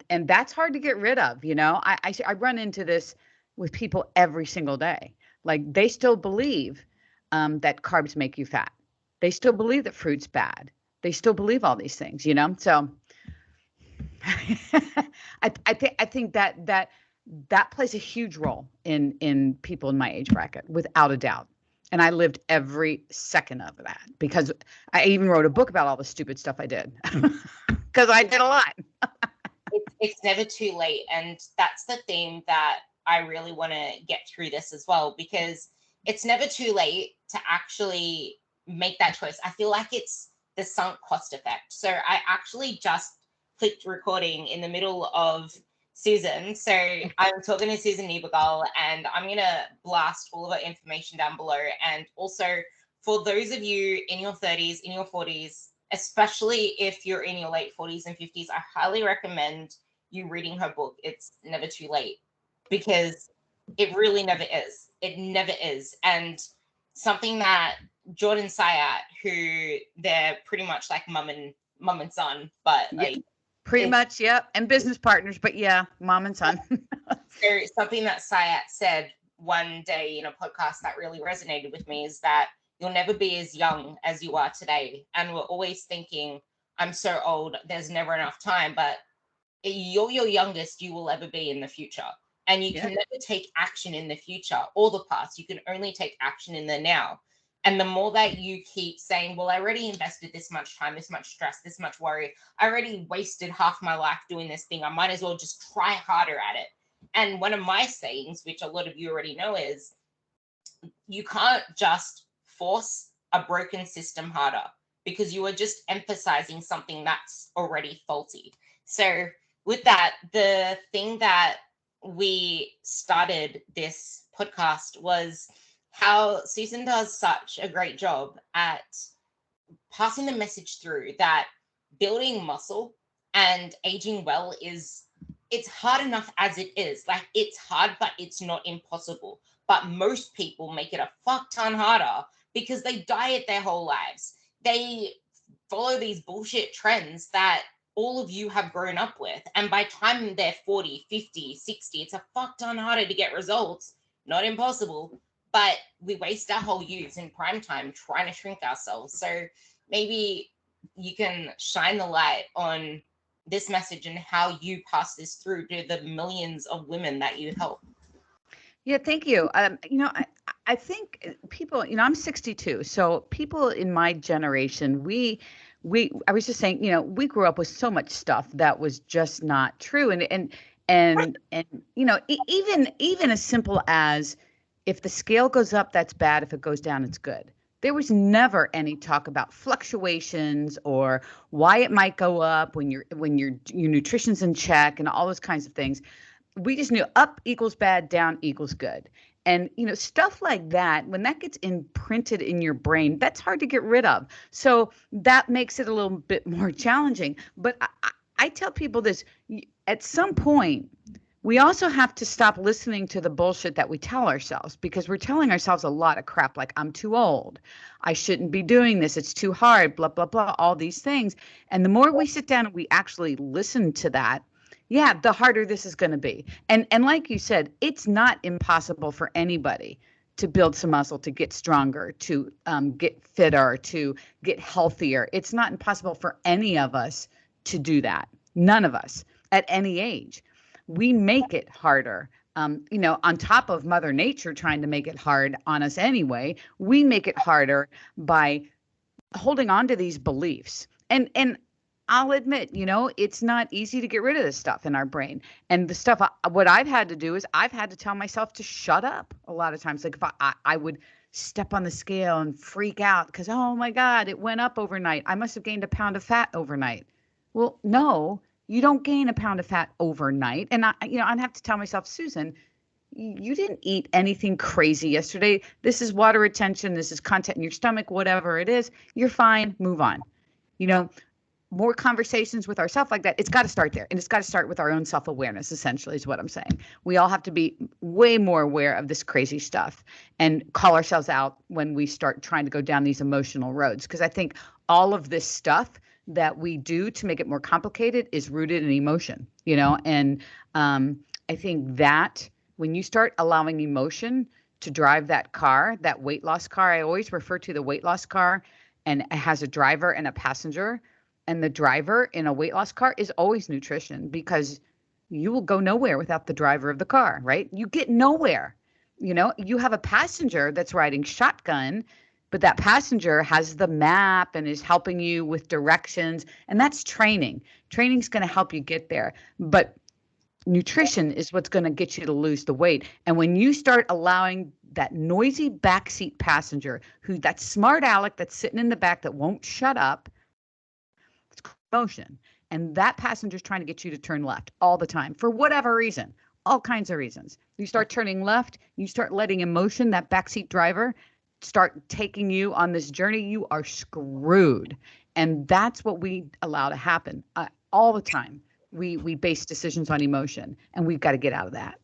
And that's hard to get rid of. I run into this with people every single day. Like they still believe that carbs make you fat. They still believe that fruit's bad. They still believe all these things. So I think that plays a huge role in people in my age bracket, without a doubt. And I lived every second of that because I even wrote a book about all the stupid stuff I did because I did a lot. It's never too late. And that's the theme that I really want to get through this as well, because it's never too late to actually make that choice. I feel like it's the sunk cost effect. So I actually just clicked recording in the middle of Susan. So I'm talking to Susan Niebergall, and I'm going to blast all of her information down below. And also, for those of you in your 30s, in your 40s, especially if you're in your late 40s and 50s, I highly recommend you reading her book, It's Never Too Late, because it really never is. It never is. And something that Jordan Sayat, who they're pretty much like mum and son, but like pretty much, yeah, and business partners, but yeah, mom and son. So something that Sayat said one day in a podcast that really resonated with me is that you'll never be as young as you are today. And we're always thinking, I'm so old, there's never enough time. But you're your youngest you will ever be in the future. And you can never take action in the future or the past. You can only take action in the now. And the more that you keep saying, well, I already invested this much time, this much stress, this much worry, I already wasted half my life doing this thing, I might as well just try harder at it. And one of my sayings, which a lot of you already know, is you can't just force a broken system harder, because you are just emphasizing something that's already faulty. So with that, the thing that we started this podcast was how Susan does such a great job at passing the message through that building muscle and aging well it's hard enough as it is. Like, it's hard, but it's not impossible. But most people make it a fuck ton harder because they diet their whole lives. They follow these bullshit trends that all of you have grown up with. And by the time they're 40, 50, 60, it's a fuck ton harder to get results. Not impossible, but we waste our whole youth in prime time trying to shrink ourselves. So maybe you can shine the light on this message and how you pass this through to the millions of women that you help. Yeah, thank you. I think people, I'm 62, so people in my generation, I was just saying, we grew up with so much stuff that was just not true, and even as simple as, if the scale goes up, that's bad. If it goes down, it's good. There was never any talk about fluctuations or why it might go up when your nutrition's in check and all those kinds of things. We just knew up equals bad, down equals good. And, stuff like that, when that gets imprinted in your brain, that's hard to get rid of. So that makes it a little bit more challenging. But I tell people this, at some point, we also have to stop listening to the bullshit that we tell ourselves, because we're telling ourselves a lot of crap, like, I'm too old, I shouldn't be doing this, it's too hard, blah, blah, blah, all these things. And the more we sit down and we actually listen to that, yeah, the harder this is going to be. And like you said, it's not impossible for anybody to build some muscle, to get stronger, to get fitter, to get healthier. It's not impossible for any of us to do that. None of us at any age. We make it harder. On top of Mother Nature trying to make it hard on us anyway, we make it harder by holding on to these beliefs. And I'll admit, it's not easy to get rid of this stuff in our brain. And the stuff, what I've had to do is I've had to tell myself to shut up a lot of times. Like, if I would step on the scale and freak out because, oh my God, it went up overnight, I must have gained a pound of fat overnight. Well, no, you don't gain a pound of fat overnight. And I'd have to tell myself, Susan, you didn't eat anything crazy yesterday. This is water retention. This is content in your stomach, whatever it is. You're fine. Move on. More conversations with ourselves like that. It's got to start there. And it's got to start with our own self-awareness, essentially, is what I'm saying. We all have to be way more aware of this crazy stuff and call ourselves out when we start trying to go down these emotional roads. Because I think all of this stuff that we do to make it more complicated is rooted in emotion, and I think that when you start allowing emotion to drive that car, that weight loss car, I always refer to the weight loss car, and it has a driver and a passenger. And the driver in a weight loss car is always nutrition, because you will go nowhere without the driver of the car, right? You get nowhere. You have a passenger that's riding shotgun, but that passenger has the map and is helping you with directions. And that's training. Training's going to help you get there. But nutrition is what's going to get you to lose the weight. And when you start allowing that noisy backseat passenger, that smart aleck that's sitting in the back that won't shut up, it's emotion. And that passenger is trying to get you to turn left all the time for whatever reason, all kinds of reasons. You start turning left, you start letting emotion, that backseat driver, start taking you on this journey, you are screwed. And that's what we allow to happen all the time. We base decisions on emotion, and we've got to get out of that.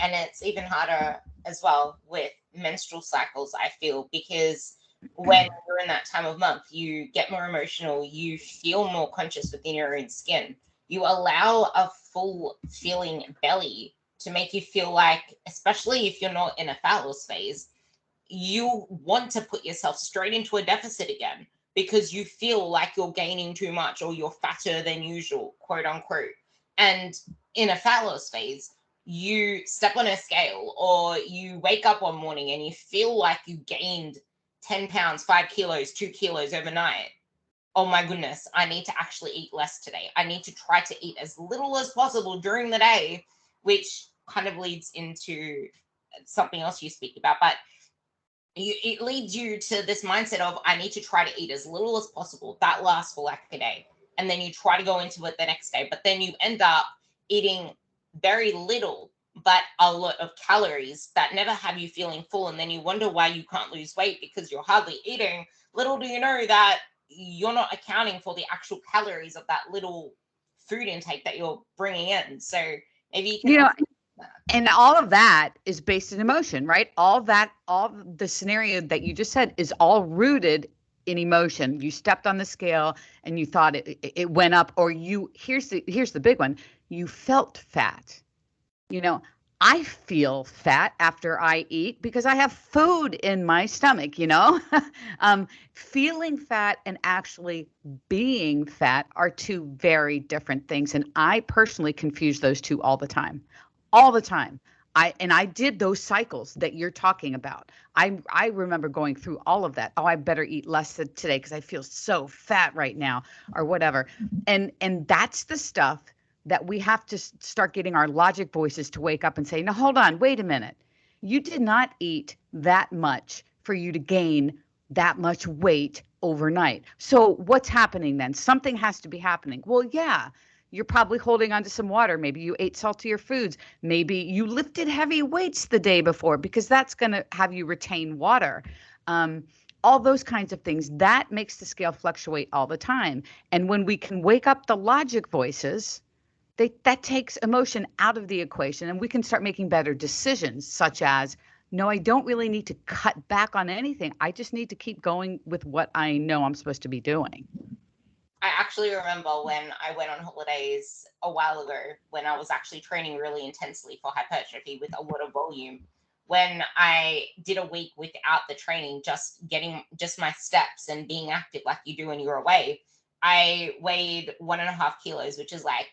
And it's even harder as well with menstrual cycles, I feel, because when you're in that time of month, you get more emotional, you feel more conscious within your own skin. You allow a full feeling belly to make you feel like, especially if you're not in a fat loss phase, you want to put yourself straight into a deficit again, because you feel like you're gaining too much or you're fatter than usual, quote unquote. And in a fat loss phase, you step on a scale or you wake up one morning and you feel like you gained 10 pounds, 5 kilos, 2 kilos overnight. Oh my goodness, I need to actually eat less today. I need to try to eat as little as possible during the day, which kind of leads into something else you speak about. But it leads you to this mindset of, I need to try to eat as little as possible. That lasts for like a day. And then you try to go into it the next day, but then you end up eating very little, but a lot of calories that never have you feeling full. And then you wonder why you can't lose weight, because you're hardly eating. Little do you know that you're not accounting for the actual calories of that little food intake that you're bringing in. So maybe you can and all of that is based in emotion, right? All the scenario that you just said is all rooted in emotion. You stepped on the scale and you thought it went up, or here's the big one. You felt fat. I feel fat after I eat because I have food in my stomach, feeling fat and actually being fat are two very different things. And I personally confuse those two all the time. All the time. I did those cycles that you're talking about. I remember going through all of that. Oh, I better eat less today because I feel so fat right now, or whatever. And that's the stuff that we have to start getting our logic voices to wake up and say, no, hold on, wait a minute. You did not eat that much for you to gain that much weight overnight. So what's happening then? Something has to be happening. Well, yeah. You're probably holding on to some water. Maybe you ate saltier foods. Maybe you lifted heavy weights the day before, because that's going to have you retain water. All those kinds of things. That makes the scale fluctuate all the time. And when we can wake up the logic voices, that takes emotion out of the equation, and we can start making better decisions, such as, no, I don't really need to cut back on anything. I just need to keep going with what I know I'm supposed to be doing. I actually remember when I went on holidays a while ago, when I was actually training really intensely for hypertrophy with a lot of volume. When I did a week without the training, just getting just my steps and being active like you do when you're away, I weighed 1.5 kilos, which is like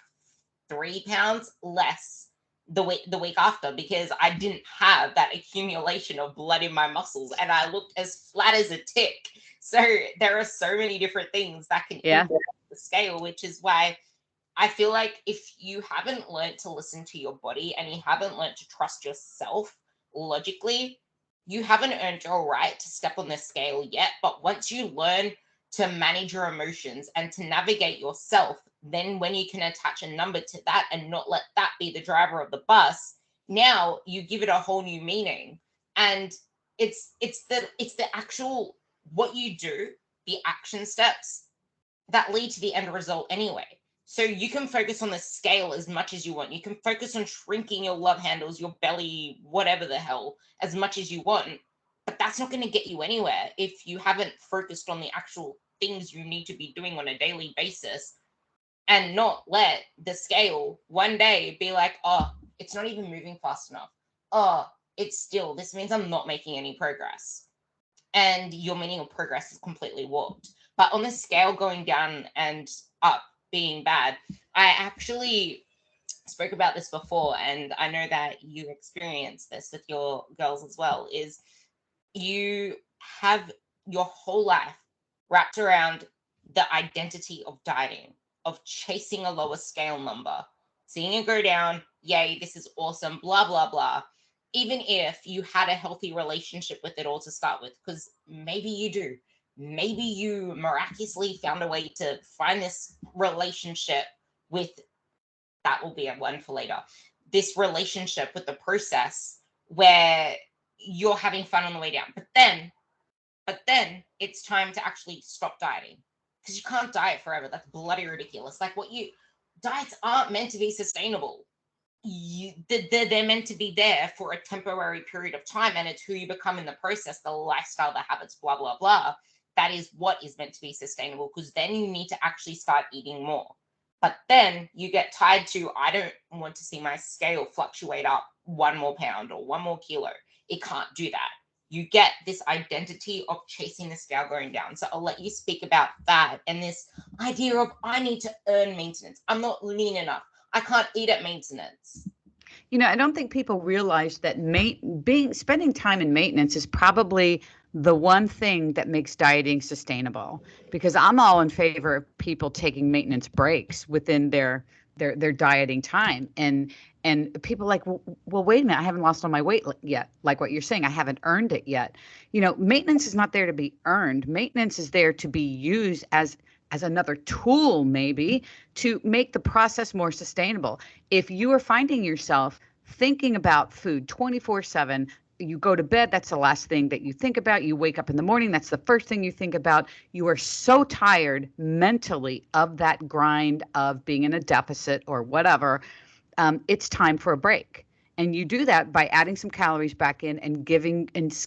3 pounds less the week after, because I didn't have that accumulation of blood in my muscles and I looked as flat as a tick. So there are so many different things that can impact the scale, which is why I feel like if you haven't learned to listen to your body and you haven't learned to trust yourself logically, you haven't earned your right to step on the scale yet. But once you learn to manage your emotions and to navigate yourself, then when you can attach a number to that and not let that be the driver of the bus, now you give it a whole new meaning. And it's the actual what you do, the action steps that lead to the end result anyway. So you can focus on the scale as much as you want. You can focus on shrinking your love handles, your belly, whatever the hell, as much as you want. But that's not going to get you anywhere if you haven't focused on the actual things you need to be doing on a daily basis, and not let the scale one day be like, oh, it's not even moving fast enough. Oh, it's still, this means I'm not making any progress. And your meaning of progress is completely warped. But on the scale going down and up being bad, I actually spoke about this before, and I know that you experienced this with your girls as well, is you have your whole life wrapped around the identity of dieting, of chasing a lower scale number, seeing it go down, yay, this is awesome, blah, blah, blah. Even if you had a healthy relationship with it all to start with, because maybe you do. Maybe you miraculously found a way to find this relationship with, that will be a one for later, this relationship with the process where you're having fun on the way down. But then it's time to actually stop dieting, because you can't diet forever. That's bloody ridiculous. Like, diets aren't meant to be sustainable. They're meant to be there for a temporary period of time, and it's who you become in the process, the lifestyle, the habits, blah, blah, blah. That is what is meant to be sustainable, because then you need to actually start eating more. But then you get tied to, I don't want to see my scale fluctuate up 1 more pound or 1 more kilo. It can't do that. You get this identity of chasing the scale going down. So I'll let you speak about that and this idea of, I need to earn maintenance. I'm not lean enough. I can't eat at maintenance. I don't think people realize that spending time in maintenance is probably the one thing that makes dieting sustainable, because I'm all in favor of people taking maintenance breaks within their dieting time. And people are like, well, wait a minute, I haven't lost all my weight yet. Like what you're saying, I haven't earned it yet. Maintenance is not there to be earned. Maintenance is there to be used as another tool, maybe, to make the process more sustainable. If you are finding yourself thinking about food 24/7, you go to bed, that's the last thing that you think about. You wake up in the morning, that's the first thing you think about. You are so tired mentally of that grind of being in a deficit or whatever. It's time for a break. And you do that by adding some calories back in and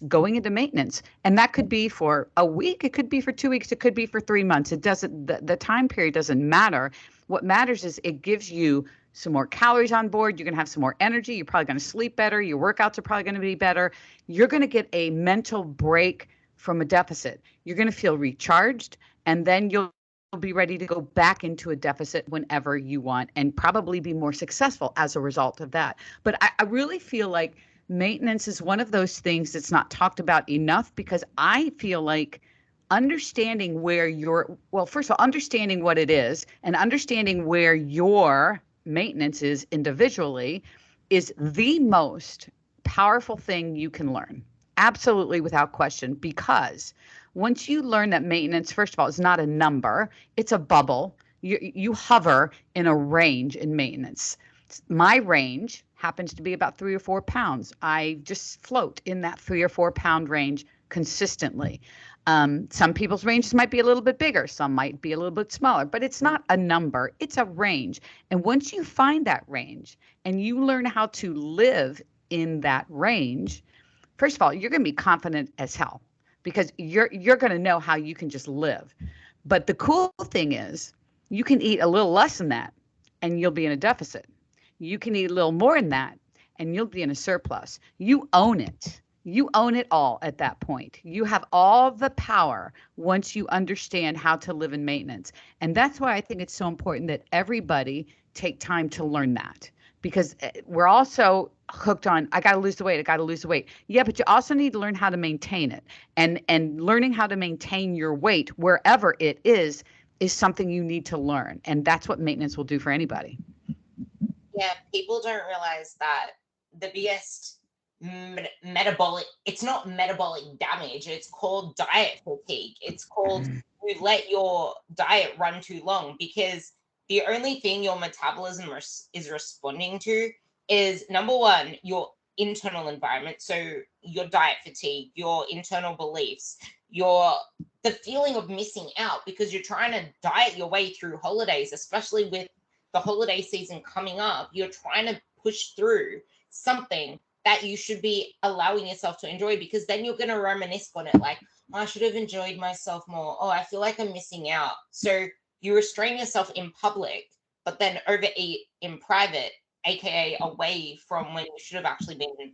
going into maintenance. And that could be for a week. It could be for 2 weeks. It could be for 3 months. It doesn't, the time period doesn't matter. What matters is it gives you some more calories on board. You're going to have some more energy. You're probably going to sleep better. Your workouts are probably going to be better. You're going to get a mental break from a deficit. You're going to feel recharged, and then you'll be ready to go back into a deficit whenever you want, and probably be more successful as a result of that. But I really feel like maintenance is one of those things that's not talked about enough, because I feel like understanding first of all, understanding what it is and understanding where your maintenance is individually is the most powerful thing you can learn. Absolutely, without question, because once you learn that maintenance, first of all, is not a number, it's a bubble. You hover in a range in maintenance. My range happens to be about 3 or 4 pounds. I just float in that 3 or 4 pound range consistently. Some people's ranges might be a little bit bigger, some might be a little bit smaller, but it's not a number, it's a range. And once you find that range and you learn how to live in that range, first of all, you're going to be confident as hell, because you're going to know how you can just live. But the cool thing is you can eat a little less than that and you'll be in a deficit. You can eat a little more than that and you'll be in a surplus. You own it. You own it all at that point. You have all the power once you understand how to live in maintenance. And that's why I think it's so important that everybody take time to learn that, because we're also hooked on, I got to lose the weight. I got to lose the weight. Yeah, but you also need to learn how to maintain it. And learning how to maintain your weight wherever it is something you need to learn. And that's what maintenance will do for anybody. Yeah, people don't realize that the biggest metabolic, it's not metabolic damage, it's called diet fatigue. It's called you let your diet run too long, because the only thing your metabolism is responding to is, number one, your internal environment. So your diet fatigue, your internal beliefs, the feeling of missing out, because you're trying to diet your way through holidays, especially with the holiday season coming up. You're trying to push through something that you should be allowing yourself to enjoy, because then you're going to reminisce on it like, I should have enjoyed myself more. Oh, I feel like I'm missing out. So you restrain yourself in public, but then overeat in private, aka away from when you should have actually been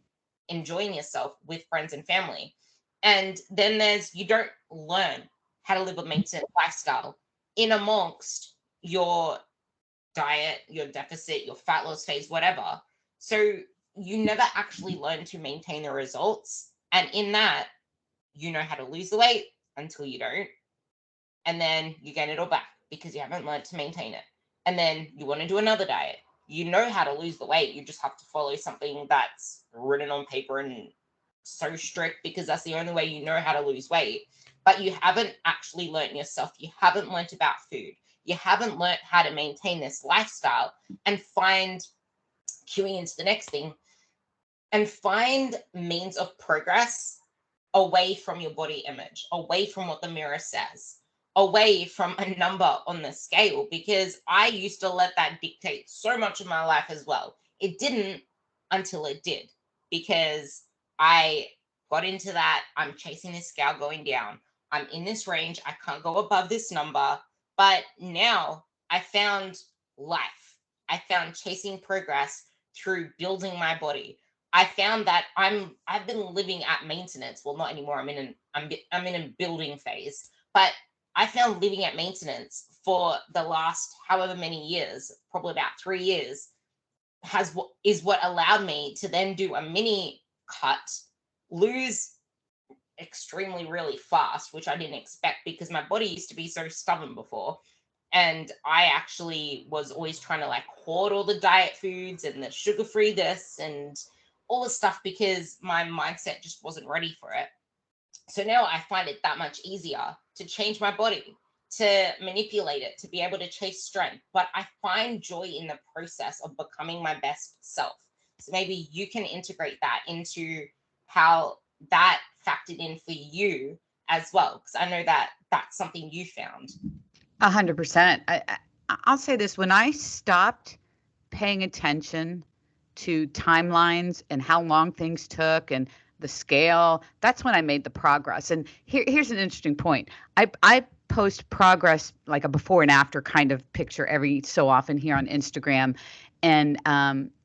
enjoying yourself with friends and family. And then you don't learn how to live a maintenance lifestyle in amongst your diet, your deficit, your fat loss phase, whatever. So you never actually learn to maintain the results. And in that, you know how to lose the weight until you don't. And then you gain it all back because you haven't learned to maintain it. And then you want to do another diet. You know how to lose the weight. You just have to follow something that's written on paper and so strict because that's the only way you know how to lose weight. But you haven't actually learned yourself. You haven't learned about food. You haven't learned how to maintain this lifestyle and queuing into the next thing, and find means of progress away from your body image, away from what the mirror says, away from a number on the scale, because I used to let that dictate so much of my life as well. It didn't until it did, because I got into that. I'm chasing this scale going down. I'm in this range. I can't go above this number. But now I found life. I found chasing progress through building my body. I found that I've been living at maintenance. Well, not anymore. I'm in a building phase. But I found living at maintenance for the last however many years, probably about 3 years, is what allowed me to then do a mini cut, lose extremely really fast, which I didn't expect because my body used to be so stubborn before. And I actually was always trying to like hoard all the diet foods and the sugar-free this and all the stuff because my mindset just wasn't ready for it. So now I find it that much easier to change my body, to manipulate it, to be able to chase strength. But I find joy in the process of becoming my best self. So maybe you can integrate that into how that factored in for you as well, because I know that that's something you found. 100%. I'll say this: when I stopped paying attention to timelines and how long things took and the scale, that's when I made the progress. And here's an interesting point. I post progress, like a before and after kind of picture, every so often here on Instagram. And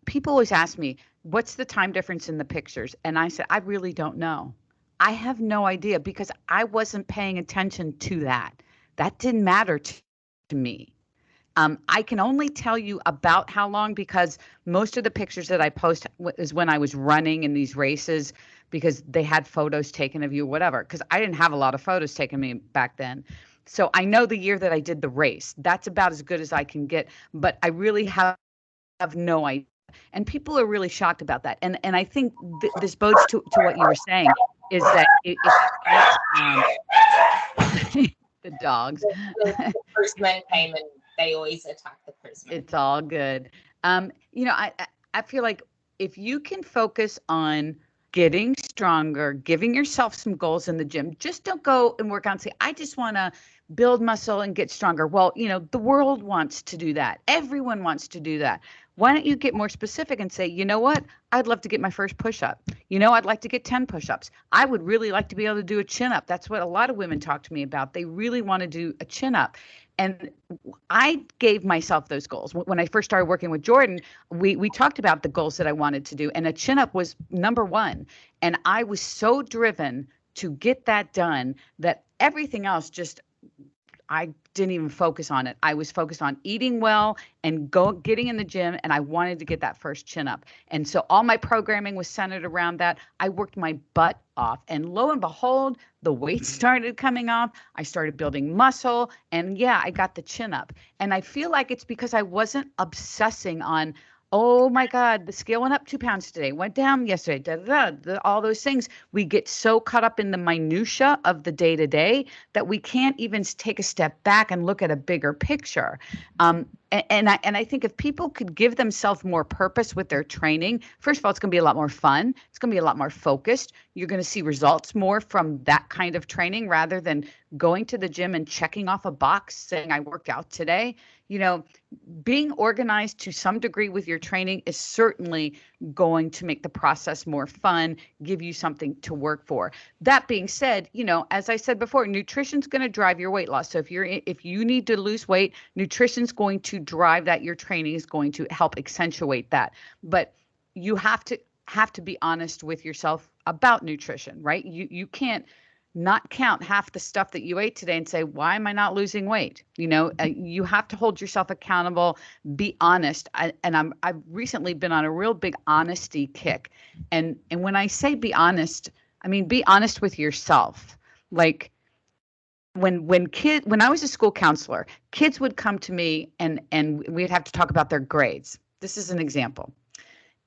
people always ask me, what's the time difference in the pictures? And I said, I really don't know. I have no idea because I wasn't paying attention to that. That didn't matter to me. I can only tell you about how long because most of the pictures that I post is when I was running in these races because they had photos taken of you, whatever, because I didn't have a lot of photos taken of me back then. So I know the year that I did the race. That's about as good as I can get, but I really have no idea. And people are really shocked about that. And I think this bodes to what you were saying is that the dogs. The postman came and they always attack the postman. It's all good. I feel like if you can focus on getting stronger, giving yourself some goals in the gym, just don't go and work out and say, I just want to build muscle and get stronger. Well, the world wants to do that. Everyone wants to do that. Why don't you get more specific and say, you know what? I'd love to get my first push-up. I'd like to get 10 push-ups. I would really like to be able to do a chin-up. That's what a lot of women talk to me about. They really want to do a chin-up. And I gave myself those goals. When I first started working with Jordan, we talked about the goals that I wanted to do, and a chin-up was number one. And I was so driven to get that done that everything else I didn't even focus on it. I was focused on eating well and getting in the gym, and I wanted to get that first chin up. And so all my programming was centered around that. I worked my butt off, and lo and behold, the weight started coming off. I started building muscle, and yeah, I got the chin up. And I feel like it's because I wasn't obsessing on, oh my God, the scale went up 2 pounds today, went down yesterday, all those things. We get so caught up in the minutia of the day to day that we can't even take a step back and look at a bigger picture. And I think if people could give themselves more purpose with their training, first of all, it's going to be a lot more fun. It's going to be a lot more focused. You're going to see results more from that kind of training rather than going to the gym and checking off a box saying I worked out today. you know, being organized to some degree with your training is certainly going to make the process more fun, give you something to work for. That being said, you know, as I said before, nutrition's going to drive your weight loss. So if you need to lose weight, nutrition's going to drive that. Your training is going to help accentuate that. But you have to be honest with yourself about nutrition, right? You can't not count half the stuff that you ate today and say, why am I not losing weight? You know, you have to hold yourself accountable, be honest. I've recently been on a real big honesty kick. And when I say be honest, I mean, be honest with yourself. Like when I was a school counselor, kids would come to me and we'd have to talk about their grades. This is an example.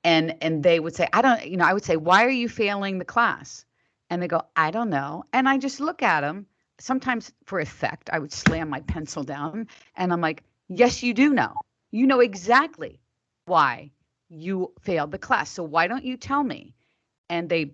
And they would say, I would say, why are you failing the class? And they go, I don't know. And I just look at them. Sometimes for effect, I would slam my pencil down and I'm like, yes, you do know. You know exactly why you failed the class. So why don't you tell me? And they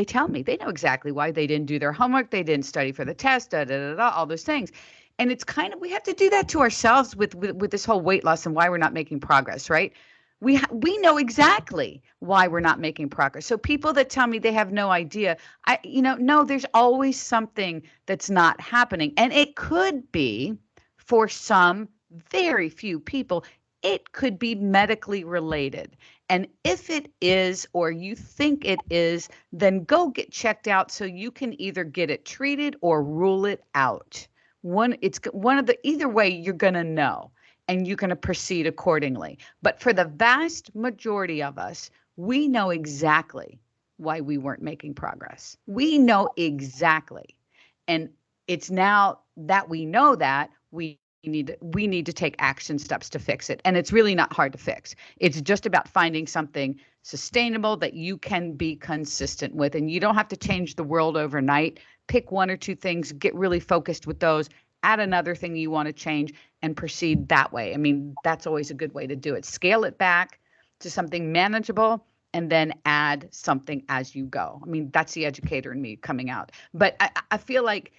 tell me. They know exactly why. They didn't do their homework. They didn't study for the test, all those things. And it's kind of, we have to do that to ourselves with this whole weight loss and why we're not making progress, right? We know exactly why we're not making progress. So people that tell me they have no idea, no, there's always something that's not happening. And it could be, for some very few people, it could be medically related. And if it is, or you think it is, then go get checked out so you can either get it treated or rule it out. Either way, you're going to know and you're going to proceed accordingly. But for the vast majority of us, we know exactly why we weren't making progress. We know exactly. And it's now that we know that we need to take action steps to fix it. And it's really not hard to fix. It's just about finding something sustainable that you can be consistent with. And you don't have to change the world overnight. Pick one or two things, get really focused with those, add another thing you want to change and proceed that way. I mean, that's always a good way to do it. Scale it back to something manageable and then add something as you go. I mean, that's the educator in me coming out. But I feel like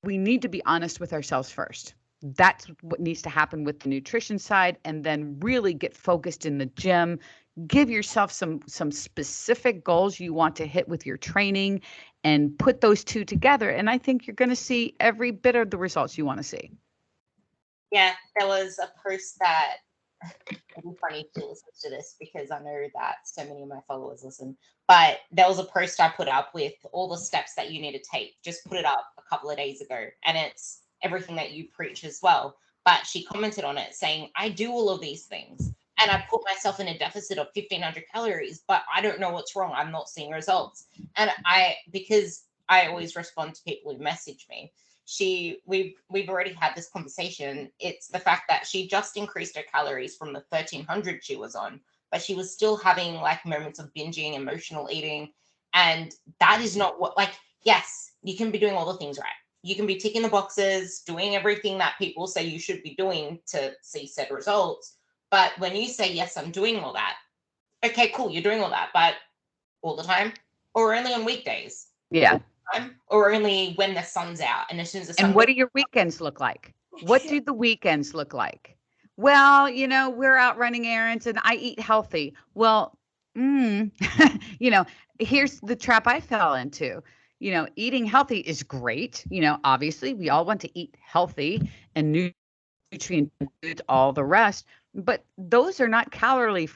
we need to be honest with ourselves first. That's what needs to happen with the nutrition side, and then really get focused in the gym. Give yourself some specific goals you want to hit with your training and put those two together. And I think you're going to see every bit of the results you want to see. Yeah, there was a post that, it'll be funny to listen to this because I know that so many of my followers listen, but there was a post I put up with all the steps that you need to take. Just put it up a couple of days ago, and it's everything that you preach as well. But she commented on it saying, I do all of these things and I put myself in a deficit of 1,500 calories, but I don't know what's wrong. I'm not seeing results. And because I always respond to people who message me, we've already had this conversation. It's the fact that she just increased her calories from the 1,300 she was on, but she was still having like moments of binging, emotional eating. And that is not what, like, yes, you can be doing all the things right. You can be ticking the boxes, doing everything that people say you should be doing to see said results. But when you say, yes, I'm doing all that, okay, cool, you're doing all that, but all the time or only on weekdays? Yeah. Or only when the sun's out? And as soon as the sun And what do your weekends look like? What do the weekends look like? Well, we're out running errands and I eat healthy. Well, here's the trap I fell into. Eating healthy is great. Obviously we all want to eat healthy and nutrient foods, all the rest, but those are not calorie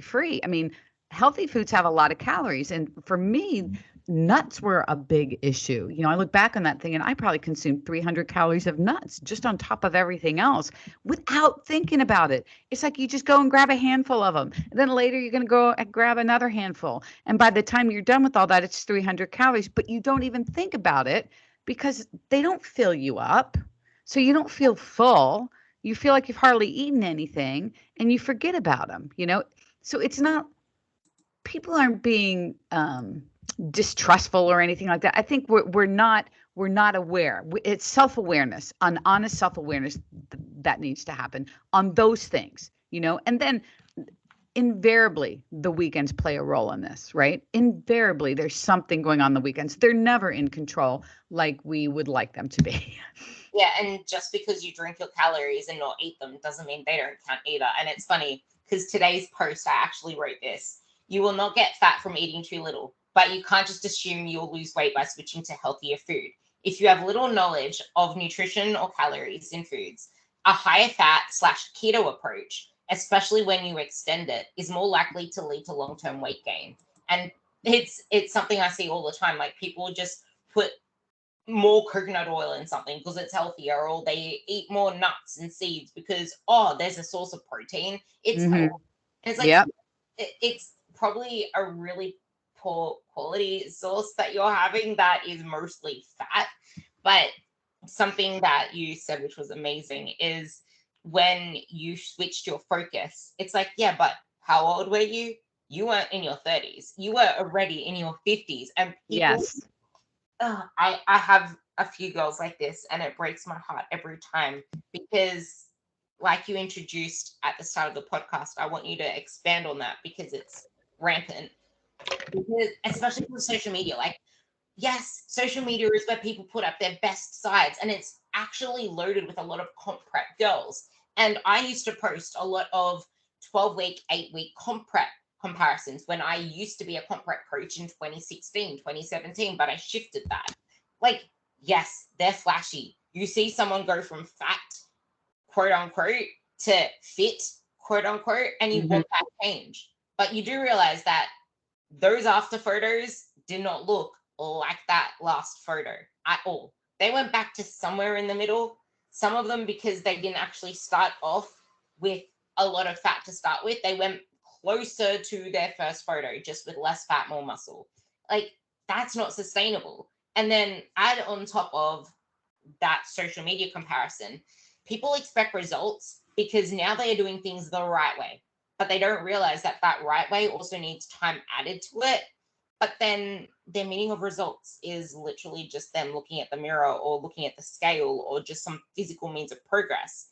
free. I mean, healthy foods have a lot of calories. And for me, nuts were a big issue. I look back on that thing and I probably consumed 300 calories of nuts just on top of everything else without thinking about it. It's like you just go and grab a handful of them. And then later you're going to go and grab another handful. And by the time you're done with all that, it's 300 calories, but you don't even think about it because they don't fill you up. So you don't feel full. You feel like you've hardly eaten anything and you forget about them, So it's not, people aren't being distrustful or anything like that. I think we're not aware. It's self-awareness, an honest self-awareness that needs to happen on those things, and then invariably the weekends play a role in this, right? Invariably, there's something going on the weekends. They're never in control like we would like them to be. Yeah, and just because you drink your calories and not eat them doesn't mean they don't count either. And it's funny because today's post, I actually wrote this. You will not get fat from eating too little, but you can't just assume you'll lose weight by switching to healthier food. If you have little knowledge of nutrition or calories in foods, a higher fat slash keto approach, especially when you extend it, is more likely to lead to long-term weight gain. And it's something I see all the time. Like people just put more coconut oil in something because it's healthier, or they eat more nuts and seeds because there's a source of protein. It's health. And it's like Yep. it's probably a really poor quality source that you're having that is mostly fat. But something that you said, which was amazing, is when you switched your focus, it's like, yeah, but how old were you? You weren't in your 30s. You were already in your 50s. And people, Yes. I have a few girls like this, and it breaks my heart every time because, like you introduced at the start of the podcast, I want you to expand on that because it's rampant. Because, especially with social media, like, yes, social media is where people put up their best sides, and it's actually loaded with a lot of comp prep girls. And I used to post a lot of 12-week, 8-week comp prep comparisons when I used to be a comp prep coach in 2016, 2017, but I shifted that. Like, yes, they're flashy. You see someone go from fat, quote unquote, to fit, quote unquote, and you want that change. But you do realize that those after photos did not look like that last photo at all. They went back to somewhere in the middle. Some of them, because they didn't actually start off with a lot of fat to start with, they went closer to their first photo, just with less fat, more muscle. Like, that's not sustainable. And then add on top of that social media comparison, people expect results because now they are doing things the right way, but they don't realize that that right way also needs time added to it. But then their meaning of results is literally just them looking at the mirror or looking at the scale or just some physical means of progress.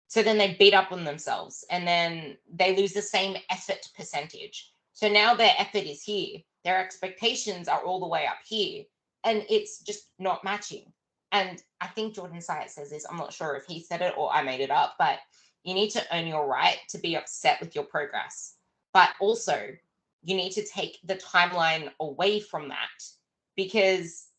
So then they beat up on themselves and then they lose the same effort percentage. So now their effort is here. Their expectations are all the way up here. And it's just not matching. And I think Jordan Syatt says this. I'm not sure if he said it or I made it up, but you need to earn your right to be upset with your progress. But also, you need to take the timeline away from that because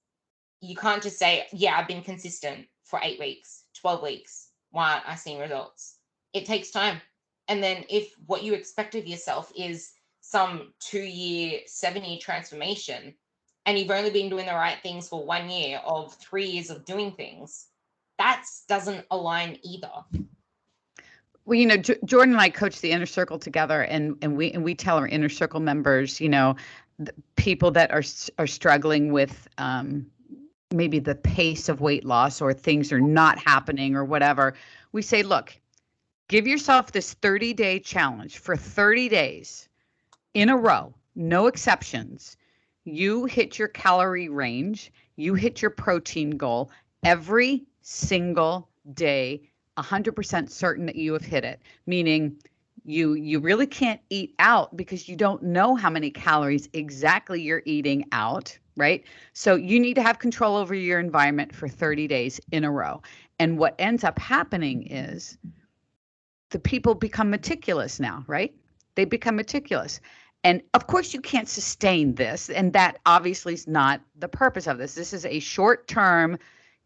you can't just say, yeah, I've been consistent for 8 weeks, 12 weeks. Why aren't I seeing results? It takes time. And then if what you expect of yourself is some 2-year, 7-year transformation, and you've only been doing the right things for 1 year of 3 years of doing things, that doesn't align either. Well, Jordan and I coach the inner circle together, and we tell our inner circle members, the people that are struggling with maybe the pace of weight loss or things are not happening or whatever. We say, look, give yourself this 30-day challenge for 30 days in a row, no exceptions. You hit your calorie range, you hit your protein goal every single day, 100% certain that you have hit it, meaning you really can't eat out because you don't know how many calories exactly you're eating out, right? So you need to have control over your environment for 30 days in a row. And what ends up happening is the people become meticulous now, right? They become meticulous. And of course, you can't sustain this. And that obviously is not the purpose of this. This is a short term,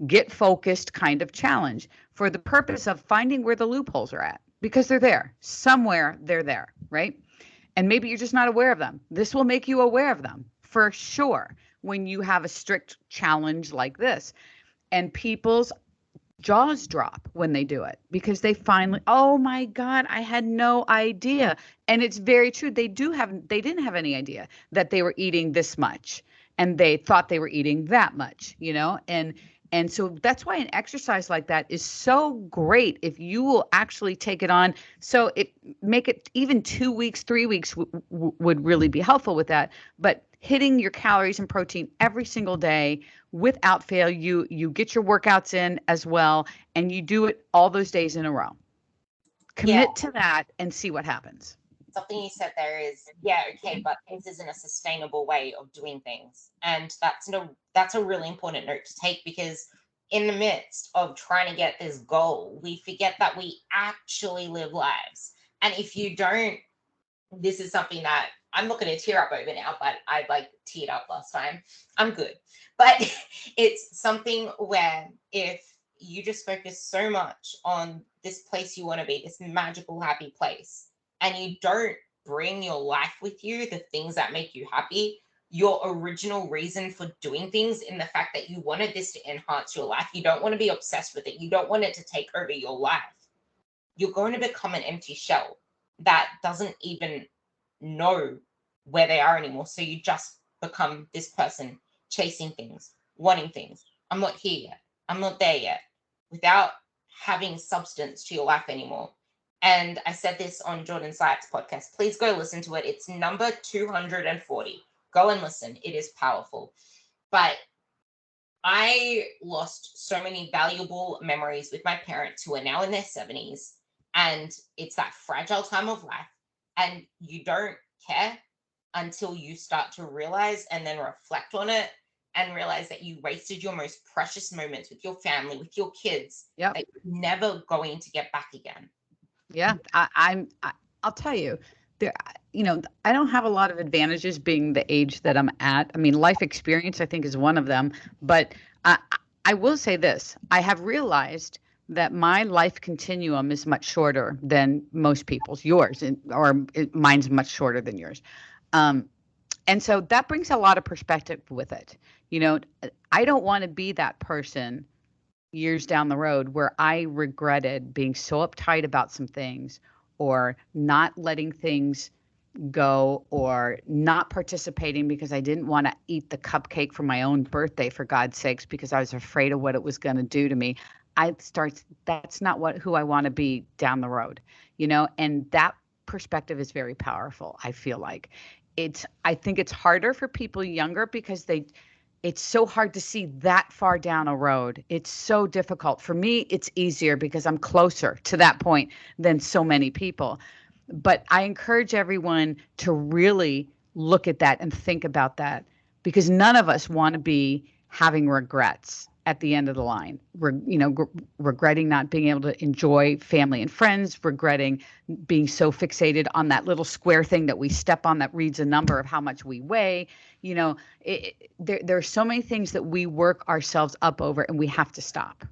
get focused kind of challenge for the purpose of finding where the loopholes are at, because they're there. Somewhere they're there, right? And maybe you're just not aware of them. This will make you aware of them for sure when you have a strict challenge like this. And people's jaws drop when they do it because they finally, oh my God, I had no idea. And it's very true. They didn't have any idea that they were eating this much and they thought they were eating that much, and so that's why an exercise like that is so great if you will actually take it on. So make it even 2 weeks, 3 weeks would really be helpful with that. But hitting your calories and protein every single day without fail, you get your workouts in as well, and you do it all those days in a row. Commit to that and see what happens. something you said there is, yeah, okay, but this isn't a sustainable way of doing things. And that's a really important note to take, because in the midst of trying to get this goal, we forget that we actually live lives. And if you don't, this is something that I'm not going to tear up over now, but I like teared up last time. I'm good. But it's something where if you just focus so much on this place you want to be, this magical, happy place, and you don't bring your life with you, the things that make you happy, your original reason for doing things, in the fact that you wanted this to enhance your life, you don't want to be obsessed with it, you don't want it to take over your life, you're going to become an empty shell that doesn't even know where they are anymore. So you just become this person chasing things, wanting things. I'm not here yet. I'm not there yet, without having substance to your life anymore. And I said this on Jordan Sykes' podcast. Please go listen to it. It's number 240. Go and listen. It is powerful. But I lost so many valuable memories with my parents who are now in their 70s. And it's that fragile time of life. And you don't care until you start to realize and then reflect on it and realize that you wasted your most precious moments with your family, with your kids, Yep. that you're never going to get back again. Yeah, I'll tell you, there, I don't have a lot of advantages being the age that I'm at. I mean, life experience, I think, is one of them. But I will say this: I have realized that my life continuum is much shorter than most people's. Yours, mine's much shorter than yours. Um, and so that brings a lot of perspective with it. I don't want to be that person years down the road where I regretted being so uptight about some things, or not letting things go, or not participating because I didn't want to eat the cupcake for my own birthday, for God's sakes, because I was afraid of what it was going to do to me. That's not who I want to be down the road, and that perspective is very powerful. I feel like I think it's harder for people younger because it's so hard to see that far down a road. It's so difficult. For me, it's easier because I'm closer to that point than so many people. But I encourage everyone to really look at that and think about that, because none of us want to be having regrets at the end of the line. Regretting not being able to enjoy family and friends, regretting being so fixated on that little square thing that we step on that reads a number of how much we weigh. There are so many things that we work ourselves up over, and we have to stop.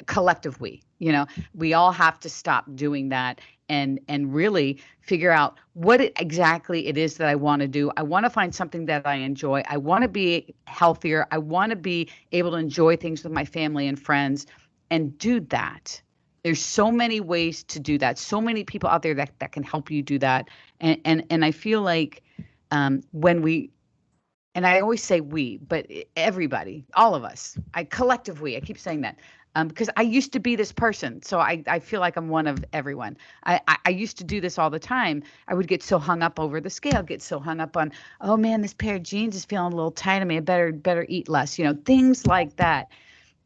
Collective we all have to stop doing that, and really figure out what exactly it is that I want to do. I want to find something that I enjoy. I want to be healthier. I want to be able to enjoy things with my family and friends, and do that. There's so many ways to do that. So many people out there that can help you do that. And I feel like when we, and I always say we, but everybody, all of us, I keep saying that. Because I used to be this person. So I feel like I'm one of everyone. I used to do this all the time. I would get so hung up over the scale, get so hung up on, oh man, this pair of jeans is feeling a little tight on me. I better eat less, things like that.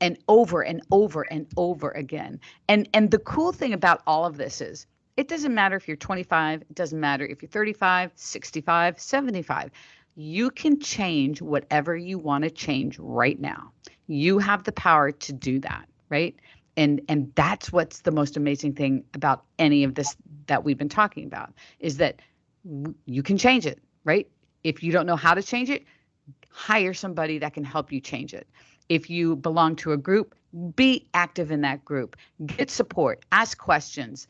And over and over and over again. And the cool thing about all of this is, it doesn't matter if you're 25, it doesn't matter if you're 35, 65, 75. You can change whatever you want to change right now. You have the power to do that, right? And that's what's the most amazing thing about any of this that we've been talking about, is that you can change it, right? If you don't know how to change it, hire somebody that can help you change it. If you belong to a group, be active in that group. Get support, ask questions,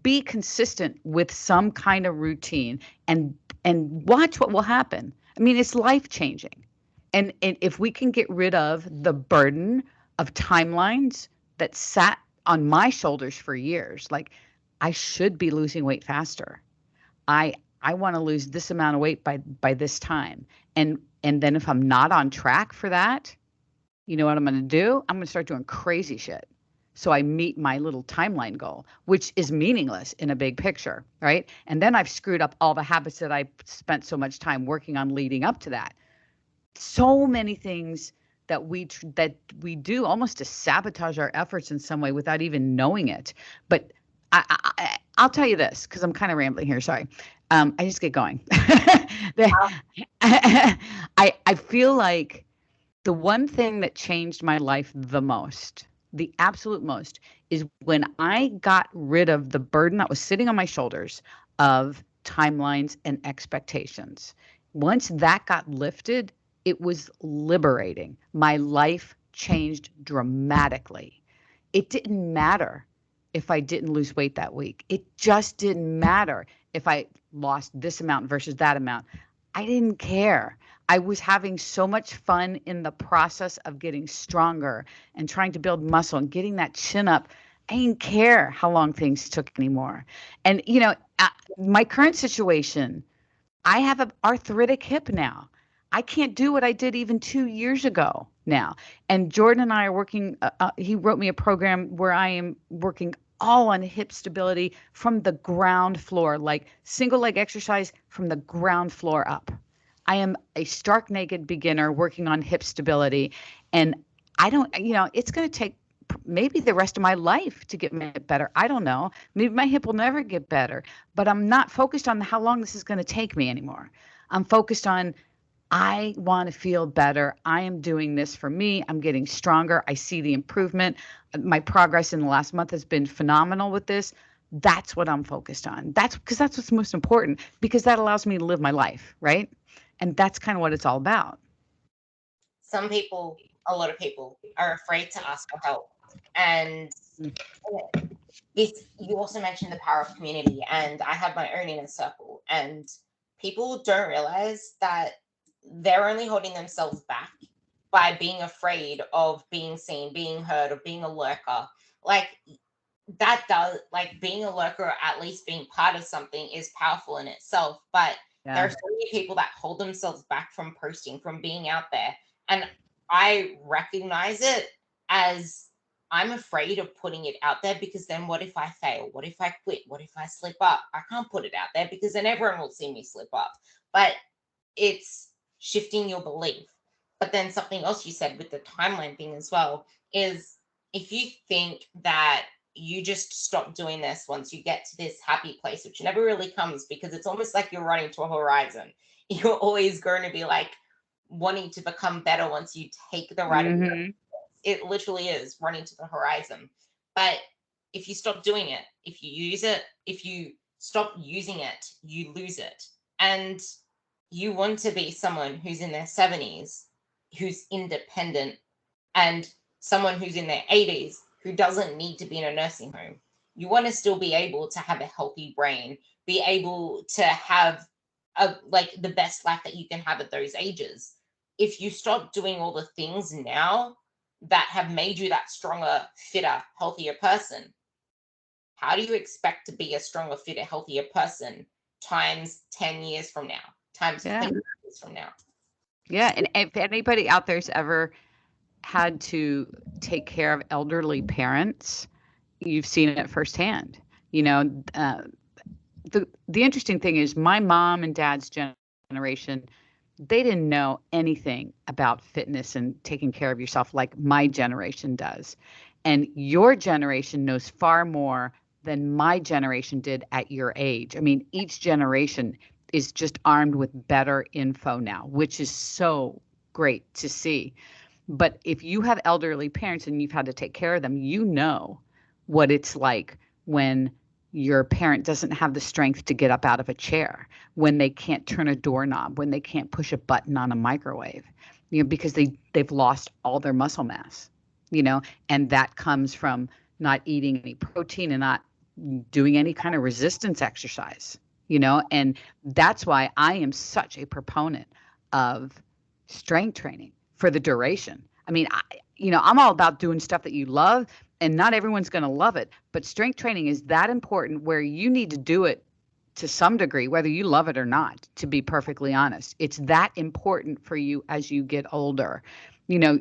be consistent with some kind of routine, and watch what will happen. I mean, it's life-changing. And if we can get rid of the burden of timelines that sat on my shoulders for years, like, I should be losing weight faster. I want to lose this amount of weight by this time. And then if I'm not on track for that, you know what I'm going to do? I'm going to start doing crazy shit. So I meet my little timeline goal, which is meaningless in a big picture, right? And then I've screwed up all the habits that I spent so much time working on leading up to that. So many things that we do almost to sabotage our efforts in some way without even knowing it. But I'll tell you this because I'm kind of rambling here. Sorry. I just get going. Wow. I feel like the one thing that changed my life the most, the absolute most, is when I got rid of the burden that was sitting on my shoulders of timelines and expectations. Once that got lifted, it was liberating. My life changed dramatically. It didn't matter if I didn't lose weight that week. It just didn't matter if I lost this amount versus that amount. I didn't care. I was having so much fun in the process of getting stronger and trying to build muscle and getting that chin up. I didn't care how long things took anymore. And, my current situation, I have an arthritic hip now. I can't do what I did even 2 years ago now. And Jordan and I are working, he wrote me a program where I am working all on hip stability from the ground floor, like single leg exercise from the ground floor up. I am a stark naked beginner working on hip stability. And I don't, it's going to take maybe the rest of my life to get my hip better. I don't know. Maybe my hip will never get better, but I'm not focused on how long this is going to take me anymore. I'm focused on I want to feel better. I am doing this for me. I'm getting stronger. I see the improvement. My progress in the last month has been phenomenal with this. That's what I'm focused on. That's because that's what's most important because that allows me to live my life, right? And that's kind of what it's all about. Some people, a lot of people, are afraid to ask for help. And this, you also mentioned the power of community, and I have my own inner circle. And people don't realize that they're only holding themselves back by being afraid of being seen, being heard, or being a lurker. Like that does, like being a lurker or at least being part of something is powerful in itself. But there Yeah. are so many people that hold themselves back from posting, from being out there. And I recognize it as I'm afraid of putting it out there because then what if I fail? What if I quit? What if I slip up? I can't put it out there because then everyone will see me slip up. But it's shifting your belief. But then something else you said with the timeline thing as well is if you think that you just stop doing this once you get to this happy place, which never really comes because it's almost like you're running to a horizon. You're always going to be like wanting to become better once you take the right. Mm-hmm. It literally is running to the horizon. But if you stop doing it, if you use it, if you stop using it, you lose it. And you want to be someone who's in their 70s, who's independent, and someone who's in their 80s who doesn't need to be in a nursing home. You want to still be able to have a healthy brain, be able to have like the best life that you can have at those ages. If you stop doing all the things now that have made you that stronger, fitter, healthier person, how do you expect to be a stronger, fitter, healthier person times 10 years from now, times Yeah. 20 years from now? Yeah. And if anybody out there's ever had to take care of elderly parents, you've seen it firsthand. You know, the interesting thing is my mom and dad's generation, they didn't know anything about fitness and taking care of yourself like my generation does. And your generation knows far more than my generation did at your age. I mean, each generation is just armed with better info now, which is so great to see. But if you have elderly parents and you've had to take care of them, you know what it's like when your parent doesn't have the strength to get up out of a chair, when they can't turn a doorknob, when they can't push a button on a microwave, because they've lost all their muscle mass, and that comes from not eating any protein and not doing any kind of resistance exercise, and that's why I am such a proponent of strength training for the duration. I mean, I'm all about doing stuff that you love, and not everyone's going to love it, but strength training is that important where you need to do it to some degree, whether you love it or not, to be perfectly honest. It's that important for you as you get older. You know,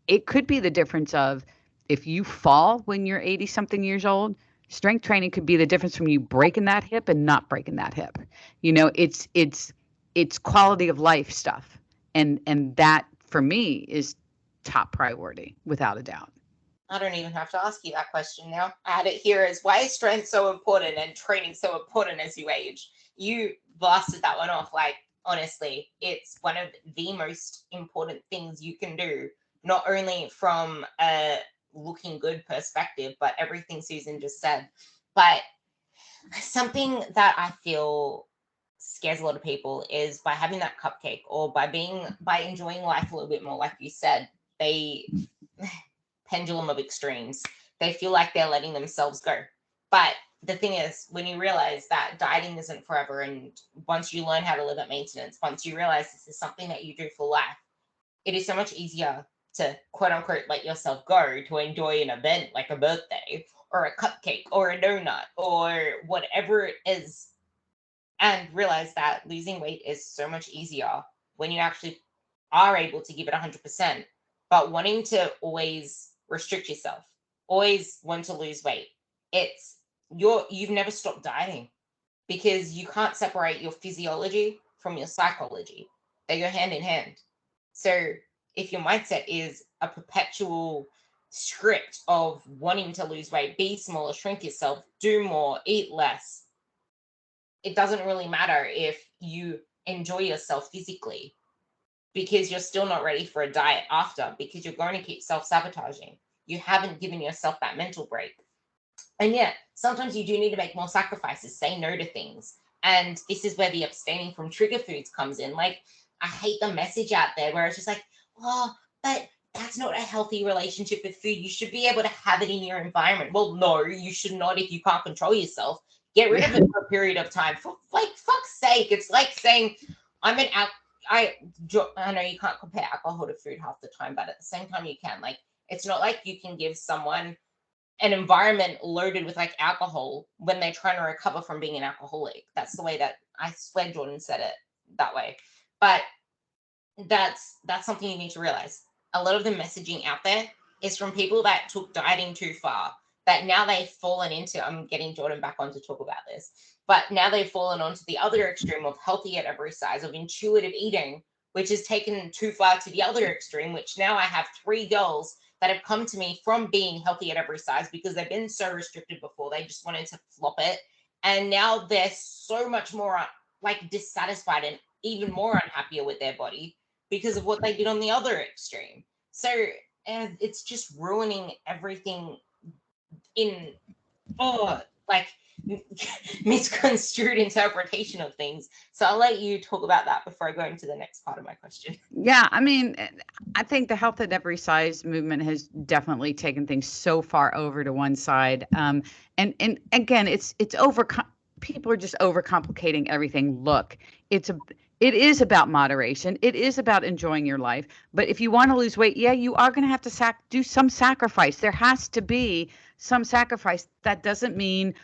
it could be the difference of if you fall when you're 80 something years old, strength training could be the difference from you breaking that hip and not breaking that hip. It's quality of life stuff. And that for me is top priority without a doubt. I don't even have to ask you that question now. I had it here as why is strength so important and training so important as you age? You blasted that one off. Like, honestly, it's one of the most important things you can do, not only from a looking good perspective, but everything Susan just said. But something that I feel scares a lot of people is by having that cupcake or by enjoying life a little bit more, like you said, they pendulum of extremes. They feel like they're letting themselves go. But the thing is, when you realize that dieting isn't forever, and once you learn how to live at maintenance, once you realize this is something that you do for life, it is so much easier to quote unquote let yourself go to enjoy an event like a birthday or a cupcake or a donut or whatever it is, and realize that losing weight is so much easier when you actually are able to give it 100%. But wanting to always restrict yourself, always want to lose weight, it's you've never stopped dieting, because you can't separate your physiology from your psychology. They go hand in hand. So if your mindset is a perpetual script of wanting to lose weight, be smaller, shrink yourself, do more, eat less, it doesn't really matter if you enjoy yourself physically, because you're still not ready for a diet after, because you're going to keep self-sabotaging. You haven't given yourself that mental break. And yet, sometimes you do need to make more sacrifices, say no to things. And this is where the abstaining from trigger foods comes in. Like, I hate the message out there where it's just like, oh, but that's not a healthy relationship with food. You should be able to have it in your environment. Well, no, you should not if you can't control yourself. Get rid of it for a period of time. For like fuck's sake, it's like saying I'm an I know you can't compare alcohol to food half the time, but at the same time you can. Like, it's not like you can give someone an environment loaded with like alcohol when they're trying to recover from being an alcoholic. That's the way that I swear Jordan said it that way. But that's something you need to realize. A lot of the messaging out there is from people that took dieting too far, that now they've fallen into, I'm getting Jordan back on to talk about this, but now they've fallen onto the other extreme of healthy at every size, of intuitive eating, which is taken too far to the other extreme, which now I have 3 girls that have come to me from being healthy at every size because they've been so restricted before. They just wanted to flop it. And now they're so much more like dissatisfied and even more unhappier with their body because of what they did on the other extreme. So it's just ruining everything in like misconstrued interpretation of things. So I'll let you talk about that before I go into the next part of my question. Yeah, I mean, I think the health at every size movement has definitely taken things so far over to one side. And again, it's people are just overcomplicating everything. Look, it is about moderation. It is about enjoying your life. But if you want to lose weight, yeah, you are going to have to do some sacrifice. There has to be some sacrifice. That doesn't mean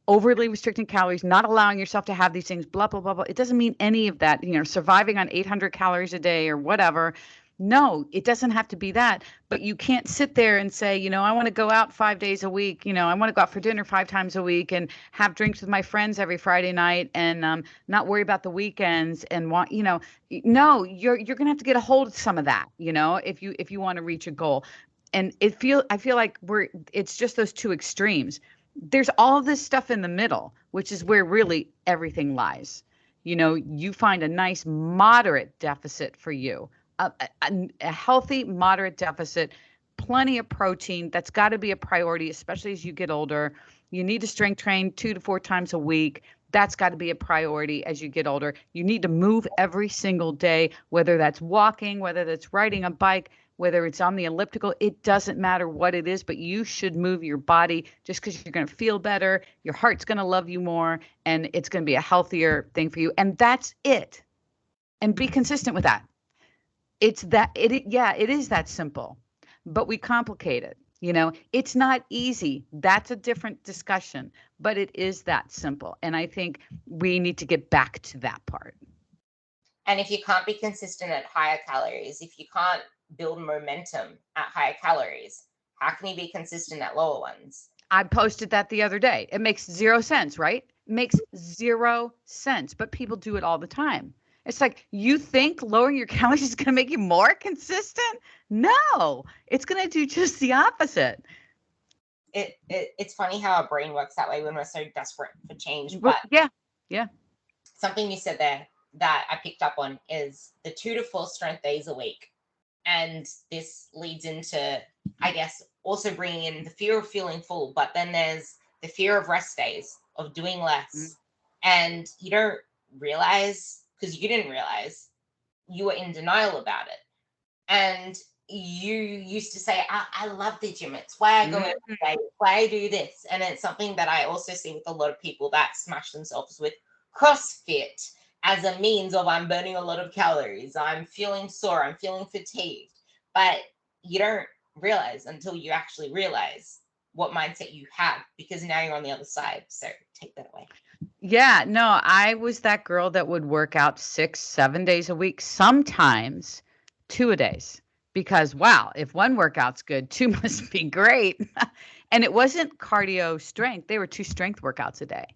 overly restricting calories, not allowing yourself to have these things, blah, blah, blah, blah. It doesn't mean any of that, surviving on 800 calories a day or whatever. No, it doesn't have to be that. But you can't sit there and say, I want to go out 5 days a week. I want to go out for dinner 5 times a week and have drinks with my friends every Friday night and not worry about the weekends and no, you're going to have to get a hold of some of that, if you want to reach a goal. And I feel like it's just those two extremes. There's all of this stuff in the middle, which is where really everything lies. You find a nice moderate deficit for you, a healthy moderate deficit, plenty of protein. That's got to be a priority, especially as you get older. You need to strength train 2 to 4 times a week. That's got to be a priority as you get older. You need to move every single day, whether that's walking, whether that's riding a bike, whether it's on the elliptical. It doesn't matter what it is, but you should move your body just because you're going to feel better. Your heart's going to love you more, and it's going to be a healthier thing for you. And that's it. And be consistent with that. It is that simple, but we complicate it. It's not easy. That's a different discussion, but it is that simple. And I think we need to get back to that part. And if you can't be consistent at higher calories, if you can't build momentum at higher calories, how can you be consistent at lower ones? I posted that the other day. It makes 0 sense, right? It makes 0 sense, but people do it all the time. It's like, you think lowering your calories is going to make you more consistent? No, it's going to do just the opposite. it's funny how our brain works that way when we're so desperate for change. But But yeah, yeah. something you said there that I picked up on is the 2 to 4 strength days a week. And this leads into, I guess, also bringing in the fear of feeling full, but then there's the fear of rest days, of doing Mm. less. And you don't realize, because you didn't realize, you were in denial about it. And you used to say, I love the gym. It's why I go every Mm. day. It's why I do this. And it's something that I also see with a lot of people that smash themselves with CrossFit as a means of, I'm burning a lot of calories, I'm feeling sore, I'm feeling fatigued. But you don't realize until you actually realize what mindset you have, because now you're on the other side. So take that away. Yeah, no, I was that girl that would work out 6, 7 days a week, sometimes 2 a days. Because wow, if one workout's good, 2 must be great. And it wasn't cardio strength. They were 2 strength workouts a day.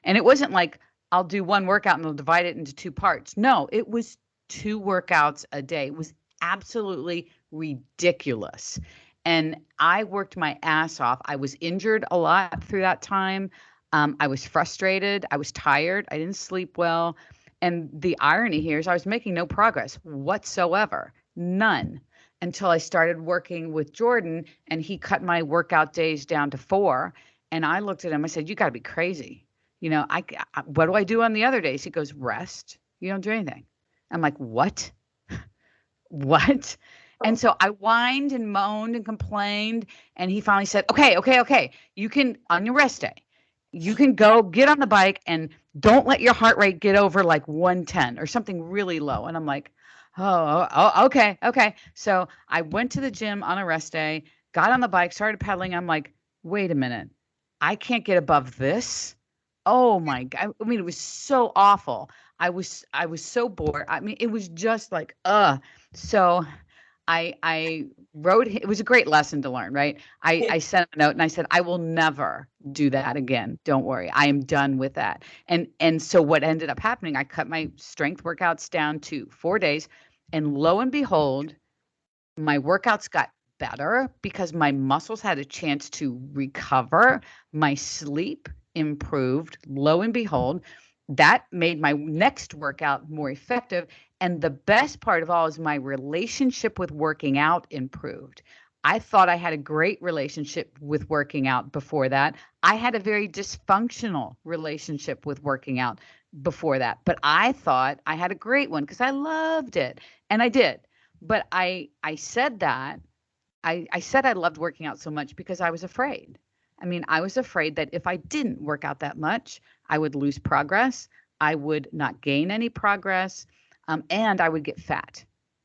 And it wasn't like I'll do one workout and I'll divide it into 2 parts. No, it was 2 workouts a day. It was absolutely ridiculous. And I worked my ass off. I was injured a lot through that time. I was frustrated. I was tired. I didn't sleep well. And the irony here is I was making no progress whatsoever, none, until I started working with Jordan and he cut my workout days down to 4. And I looked at him, I said, "You got to be crazy. What do I do on the other days?" He goes, "Rest. You don't do anything." I'm like, "What? What?" And so I whined and moaned and complained. And he finally said, "Okay, okay, okay. You can, on your rest day, you can go get on the bike and don't let your heart rate get over like 110 or something really low." And I'm like, "Oh, okay, okay." So I went to the gym on a rest day, got on the bike, started pedaling. I'm like, "Wait a minute. I can't get above this." Oh my God. I mean, it was so awful. I was so bored. I mean, it was just like, so I wrote it was a great lesson to learn, right? I sent him a note and I said, "I will never do that again. Don't worry. I am done with that." And so what ended up happening, I cut my strength workouts down to 4 days, and lo and behold, my workouts got better because my muscles had a chance to recover. My sleep improved. Lo and behold, that made my next workout more effective. And the best part of all is my relationship with working out improved. I thought I had a great relationship with working out before that. I had a very dysfunctional relationship with working out before that, but I thought I had a great one because I loved it. And I did. But I said that I said I loved working out so much because I was afraid. I mean, I was afraid that if I didn't work out that much, I would lose progress. I would not gain any progress, and I would get fat.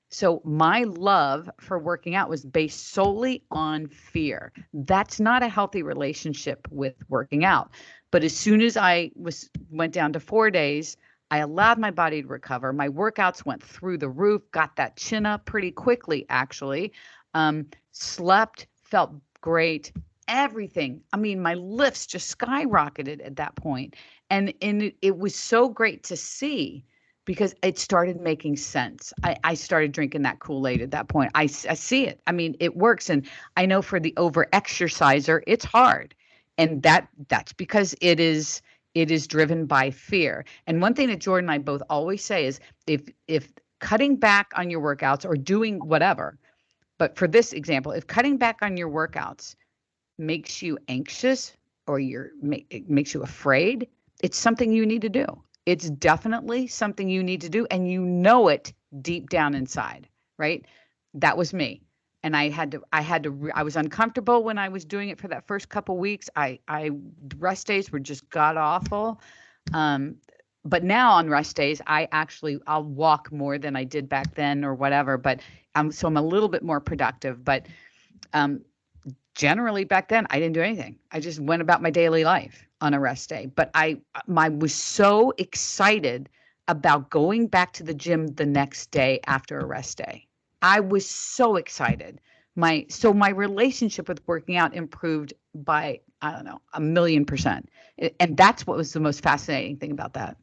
So my love for working out was based solely on fear. That's not a healthy relationship with working out. But as soon as I went down to 4 days, I allowed my body to recover. My workouts went through the roof, got that chin up pretty quickly, actually. Slept, felt great, everything. I mean, my lifts just skyrocketed at that point. And it was so great to see because it started making sense. I started drinking that Kool-Aid at that point. I see it. I mean, it works. And I know for the over exerciser, it's hard. And that's because it is driven by fear. And one thing that Jordan and I both always say is if cutting back on your workouts or doing whatever, but for this example, if cutting back on your workouts makes you anxious or it makes you afraid, it's something you need to do. It's definitely something you need to do, and you know it deep down inside, right? That was me. And I was uncomfortable when I was doing it for that first couple weeks. Rest days were just god awful. Um, but now on rest days, I'll walk more than I did back then or whatever. But I'm a little bit more productive. But um, generally back then, I didn't do anything. I just went about my daily life on a rest day. But I was so excited about going back to the gym the next day after a rest day. I was so excited. My relationship with working out improved by, I don't know, 1,000,000%. And that's what was the most fascinating thing about that.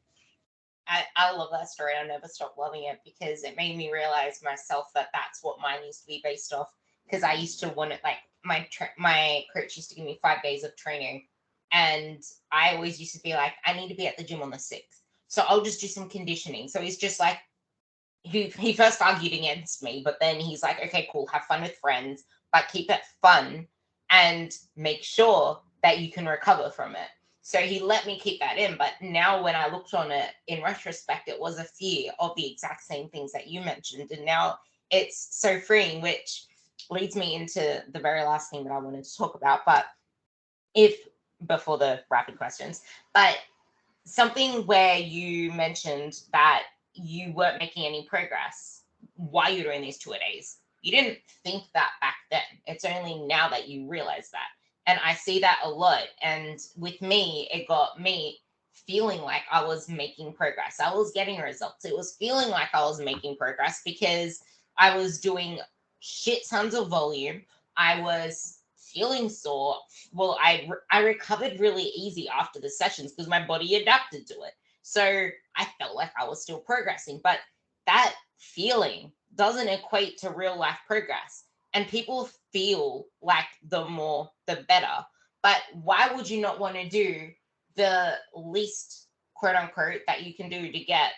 I love that story. I'll never stop loving it because it made me realize myself that that's what mine used to be based off. Because I used to want it, like my coach used to give me 5 days of training, and I always used to be like, I need to be at the gym on the 6th, so I'll just do some conditioning. So he's just like, he first argued against me, but then he's like, okay, cool, have fun with friends, but keep it fun and make sure that you can recover from it. So he let me keep that in. But now when I looked on it in retrospect, it was a fear of the exact same things that you mentioned. And now it's so freeing, which leads me into the very last thing that I wanted to talk about. But if before the rapid questions, but something where you mentioned that you weren't making any progress while you're doing these 2-a-days. You didn't think that back then. It's only now that you realize that. And I see that a lot. And with me, it got me feeling like I was making progress. I was getting results. It was feeling like I was making progress because I was doing shit tons of volume. I was feeling sore. Well, I recovered really easy after the sessions because my body adapted to it. So I felt like I was still progressing, but that feeling doesn't equate to real life progress. And people feel like the more, the better. But why would you not want to do the least, quote unquote, that you can do to get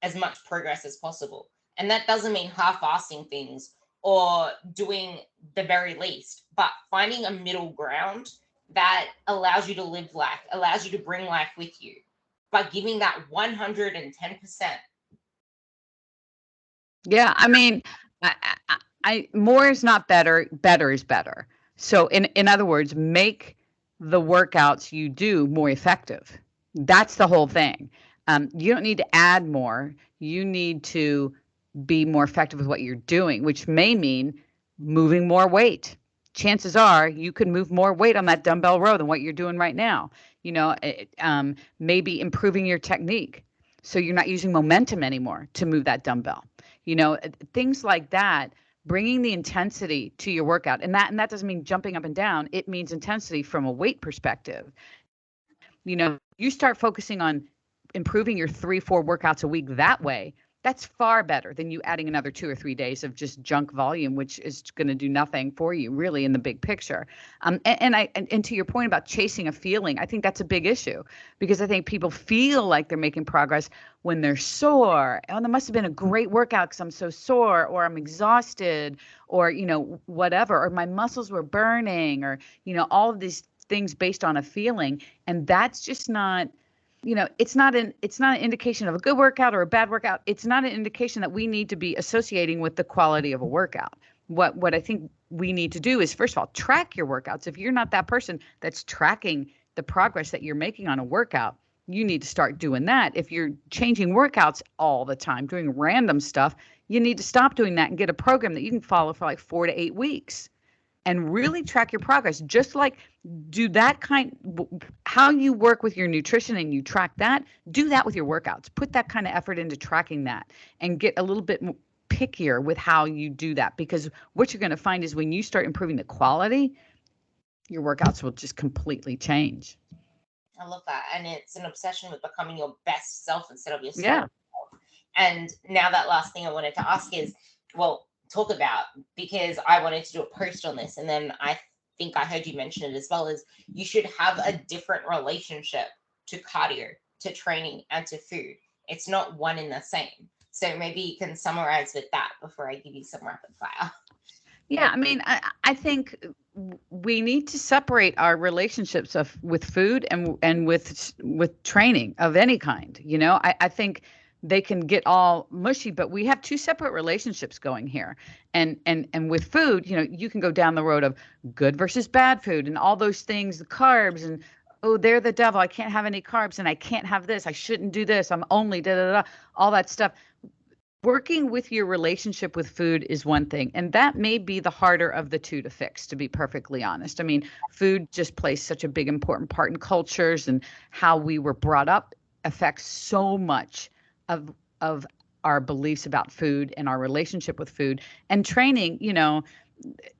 as much progress as possible? And that doesn't mean half-assing things or doing the very least, but finding a middle ground that allows you to live life, allows you to bring life with you, but giving that 110%. Yeah, I mean, more is not better. Better is better. So, in other words, make the workouts you do more effective. That's the whole thing. You don't need to add more. You need to be more effective with what you're doing, which may mean moving more weight. Chances are you could move more weight on that dumbbell row than what you're doing right now. Maybe improving your technique so you're not using momentum anymore to move that dumbbell. Things like that, bringing the intensity to your workout. And that doesn't mean jumping up and down. It means intensity from a weight perspective. You start focusing on improving your 3-4 workouts a week that way. That's far better than you adding another 2 or 3 days of just junk volume, which is going to do nothing for you really in the big picture. And to your point about chasing a feeling, I think that's a big issue because I think people feel like they're making progress when they're sore. Oh, that must have been a great workout because I'm so sore, or I'm exhausted, or whatever, or my muscles were burning, or all of these things based on a feeling, and that's just not. It's not an indication of a good workout or a bad workout. It's not an indication that we need to be associating with the quality of a workout. What I think we need to do is, first of all, track your workouts. If you're not that person that's tracking the progress that you're making on a workout, you need to start doing that. If you're changing workouts all the time, doing random stuff, you need to stop doing that and get a program that you can follow for like 4 to 8 weeks and really track your progress. Just like do that how you work with your nutrition and you track that, do that with your workouts. Put that kind of effort into tracking that and get a little bit pickier with how you do that, because what you're going to find is when you start improving the quality, your workouts will just completely change. I love that. And it's an obsession with becoming your best self instead of yourself. Yeah. And now that last thing I wanted to ask is, talk about, because I wanted to do a post on this, and then I think I heard you mention it as well, is you should have a different relationship to cardio, to training, and to food. It's not one and the same. So maybe you can summarize with that before I give you some rapid fire. Yeah, I mean, I think we need to separate our relationships with food and with training of any kind. I think they can get all mushy, but we have two separate relationships going here. And with food, you can go down the road of good versus bad food and all those things, the carbs, and oh, they're the devil. I can't have any carbs and I can't have this. I shouldn't do this. I'm only da da da, all that stuff. Working with your relationship with food is one thing, and that may be the harder of the two to fix, to be perfectly honest. I mean, food just plays such a big, important part in cultures, and how we were brought up affects so much of our beliefs about food and our relationship with food. And training,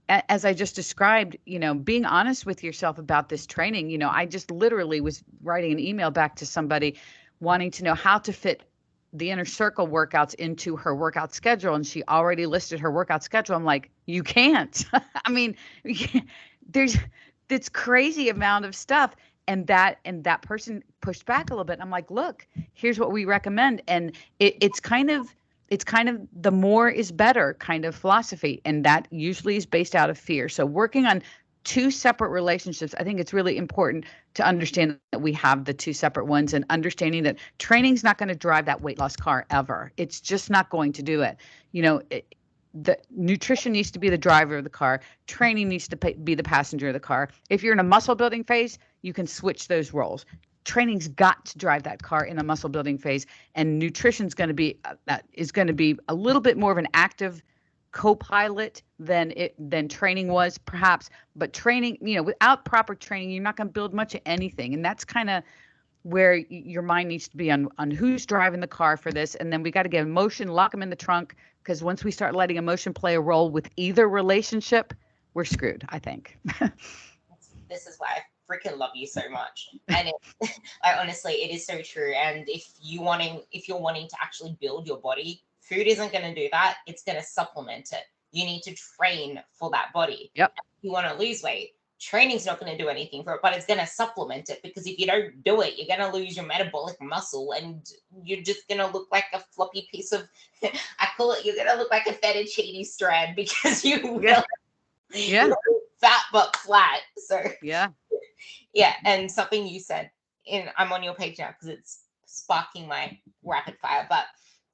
as I just described, being honest with yourself about this training. I just literally was writing an email back to somebody wanting to know how to fit the inner circle workouts into her workout schedule, and she already listed her workout schedule. I'm like, you can't. I mean, there's this crazy amount of stuff. And that person pushed back a little bit. I'm like, look, here's what we recommend. And it's kind of the more is better kind of philosophy. And that usually is based out of fear. So working on two separate relationships, I think it's really important to understand that we have the two separate ones, and understanding that training's not going to drive that weight loss car ever. It's just not going to do it. The nutrition needs to be the driver of the car. Training needs to be the passenger of the car. If you're in a muscle building phase, you can switch those roles. Training's got to drive that car in a muscle building phase, and nutrition's going to be is going to be a little bit more of an active co-pilot than training was, perhaps. But training, without proper training, you're not going to build much of anything. And that's kind of where your mind needs to be on who's driving the car for this. And then we got to get emotion, lock them in the trunk, because once we start letting emotion play a role with either relationship, we're screwed, I think. This is why I freaking love you so much. And honestly, it is so true. And if you're wanting to actually build your body, food isn't going to do that. It's going to supplement it. You need to train for that body. Yep. If you want to lose weight, training's not going to do anything for it, but it's going to supplement it, because if you don't do it, you're going to lose your metabolic muscle, and you're just going to look like a floppy piece of, I call it, you're going to look like a fettuccine strand, because you're fat but flat. So yeah. And something you said, and I'm on your page now because it's sparking my rapid fire, but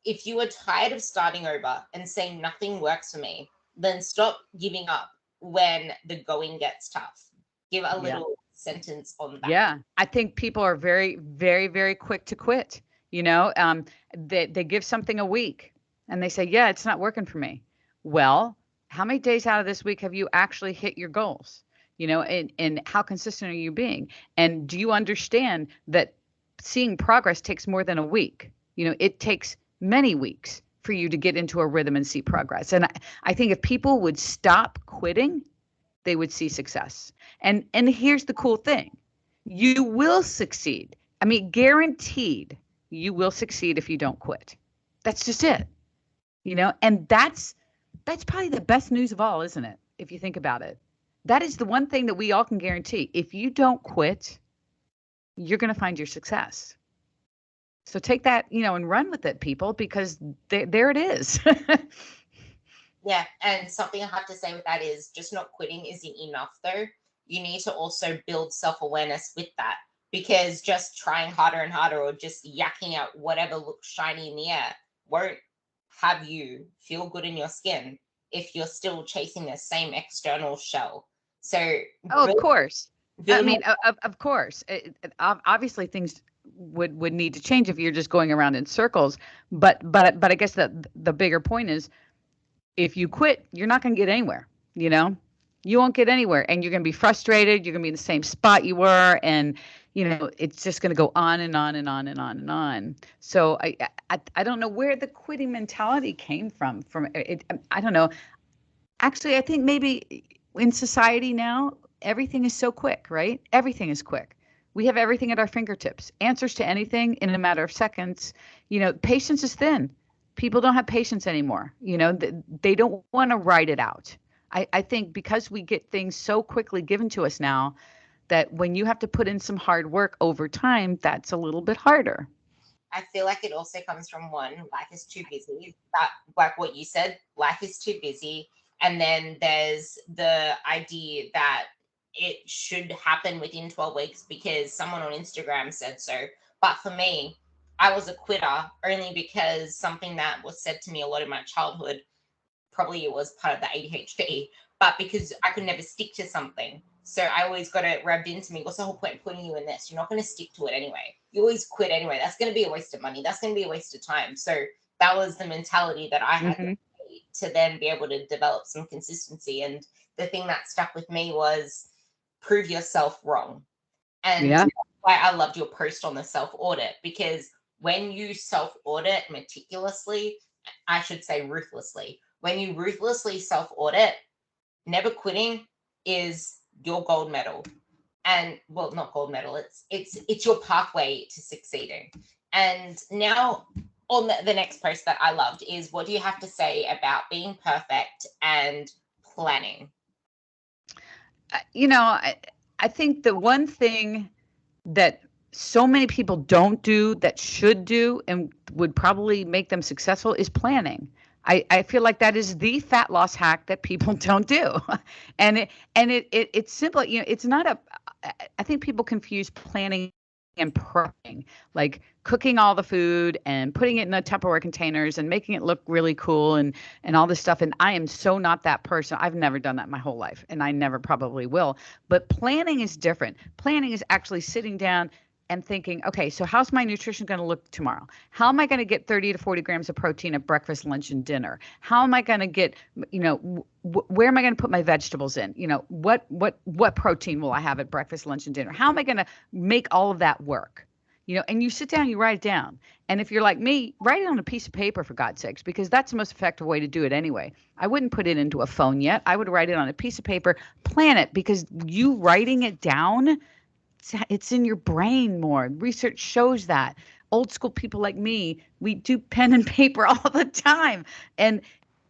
if you are tired of starting over and saying nothing works for me, then stop giving up when the going gets tough. Give a little sentence on that. Yeah, I think people are very, very, very quick to quit. They give something a week and they say, yeah, it's not working for me. Well, how many days out of this week have you actually hit your goals? And how consistent are you being? And do you understand that seeing progress takes more than a week? It takes many weeks for you to get into a rhythm and see progress. And I think if people would stop quitting, they would see success. And here's the cool thing. You will succeed. I mean, guaranteed you will succeed if you don't quit. That's just it. And that's probably the best news of all, isn't it? If you think about it. That is the one thing that we all can guarantee. If you don't quit, you're going to find your success. So take that, and run with it, people, because there it is. Yeah. And something I have to say with that is just not quitting isn't enough, though. You need to also build self-awareness with that, because just trying harder and harder, or just yakking out whatever looks shiny in the air, won't have you feel good in your skin if you're still chasing the same external shell. So, of course. I mean, of course. Obviously, things would need to change if you're just going around in circles. But I guess the bigger point is, if you quit, you're not going to get anywhere. You won't get anywhere, and you're going to be frustrated. You're going to be in the same spot you were, and it's just going to go on and on and on and on and on. So I don't know where the quitting mentality came from. I don't know. Actually, I think maybe in society now, everything is so quick, right? Everything is quick. We have everything at our fingertips. Answers to anything in a matter of seconds. Patience is thin. People don't have patience anymore. They don't want to write it out. I think because we get things so quickly given to us now, that when you have to put in some hard work over time, that's a little bit harder. I feel like it also comes from, one, life is too busy. That, like what you said, life is too busy. And then there's the idea that it should happen within 12 weeks because someone on Instagram said so. But for me, I was a quitter only because something that was said to me a lot in my childhood, probably it was part of the ADHD, but because I could never stick to something. So I always got it rubbed into me. What's the whole point of putting you in this? You're not going to stick to it anyway. You always quit anyway. That's going to be a waste of money. That's going to be a waste of time. So that was the mentality that I had to then be able to develop some consistency. And the thing that stuck with me was prove yourself wrong. And that's why I loved your post on the self-audit, because when you self-audit meticulously, I should say ruthlessly, when you ruthlessly self-audit, never quitting is your gold medal. And not gold medal, it's your pathway to succeeding. And now on the next post that I loved is, what do you have to say about being perfect and planning? I think the one thing that so many people don't do that should do and would probably make them successful is planning. I feel like that is the fat loss hack that people don't do. It's simple. It's not I think people confuse planning and prepping, like cooking all the food and putting it in the Tupperware containers and making it look really cool and all this stuff. And I am so not that person. I've never done that my whole life, and I never probably will. But planning is different. Planning is actually sitting down and thinking, okay, so how's my nutrition going to look tomorrow? How am I going to get 30 to 40 grams of protein at breakfast, lunch, and dinner? How am I going to get, where am I going to put my vegetables in? What protein will I have at breakfast, lunch, and dinner? How am I going to make all of that work? And you sit down, you write it down. And if you're like me, write it on a piece of paper, for God's sakes, because that's the most effective way to do it anyway. I wouldn't put it into a phone yet. I would write it on a piece of paper, plan it, because you writing it down, it's in your brain more. Research shows that. Old school people like me, we do pen and paper all the time. And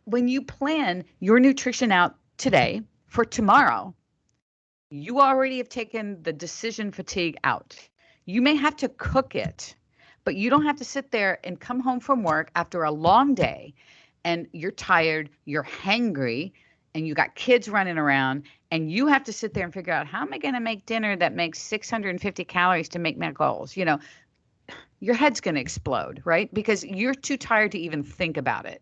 when you plan your nutrition out today for tomorrow, you already have taken the decision fatigue out. You may have to cook it, but you don't have to sit there and come home from work after a long day and you're tired, you're hangry, and you got kids running around, and you have to sit there and figure out, how am I going to make dinner that makes 650 calories to make my goals? Your head's going to explode, right? Because you're too tired to even think about it.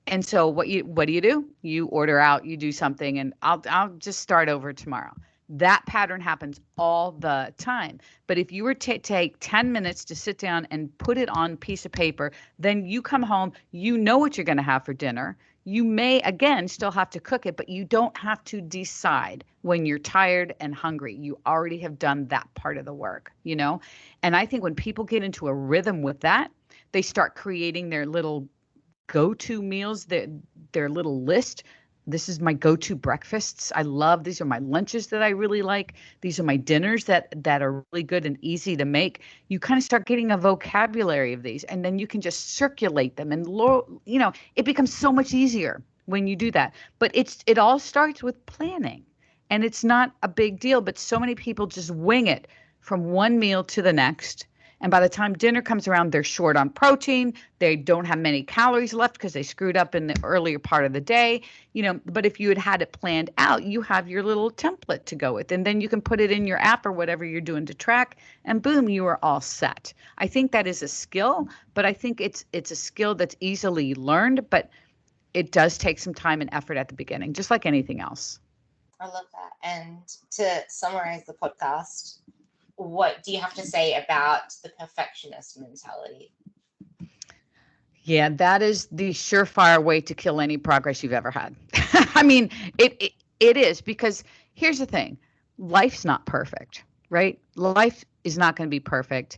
And so what do? You order out, you do something, and I'll just start over tomorrow. That pattern happens all the time. But if you were to take 10 minutes to sit down and put it on a piece of paper, then you come home, you know what you're going to have for dinner. You may, again, still have to cook it, but you don't have to decide when you're tired and hungry. You already have done that part of the work, And I think when people get into a rhythm with that, they start creating their little go-to meals, their little list. This is my go-to breakfasts. I love these are my lunches that I really like. These are my dinners that are really good and easy to make. You kind of start getting a vocabulary of these, and then you can just circulate them. And it becomes so much easier when you do that. But it all starts with planning, and it's not a big deal. But so many people just wing it from one meal to the next. And by the time dinner comes around, they're short on protein. They don't have many calories left because they screwed up in the earlier part of the day. But if you had it planned out, you have your little template to go with, and then you can put it in your app or whatever you're doing to track, and boom, you are all set. I think that is a skill, but I think it's a skill that's easily learned, but it does take some time and effort at the beginning, just like anything else. I love that. And to summarize the podcast, what do you have to say about the perfectionist mentality? Yeah, that is the surefire way to kill any progress you've ever had. I mean, it is, because here's the thing. Life's not perfect, right? Life is not going to be perfect.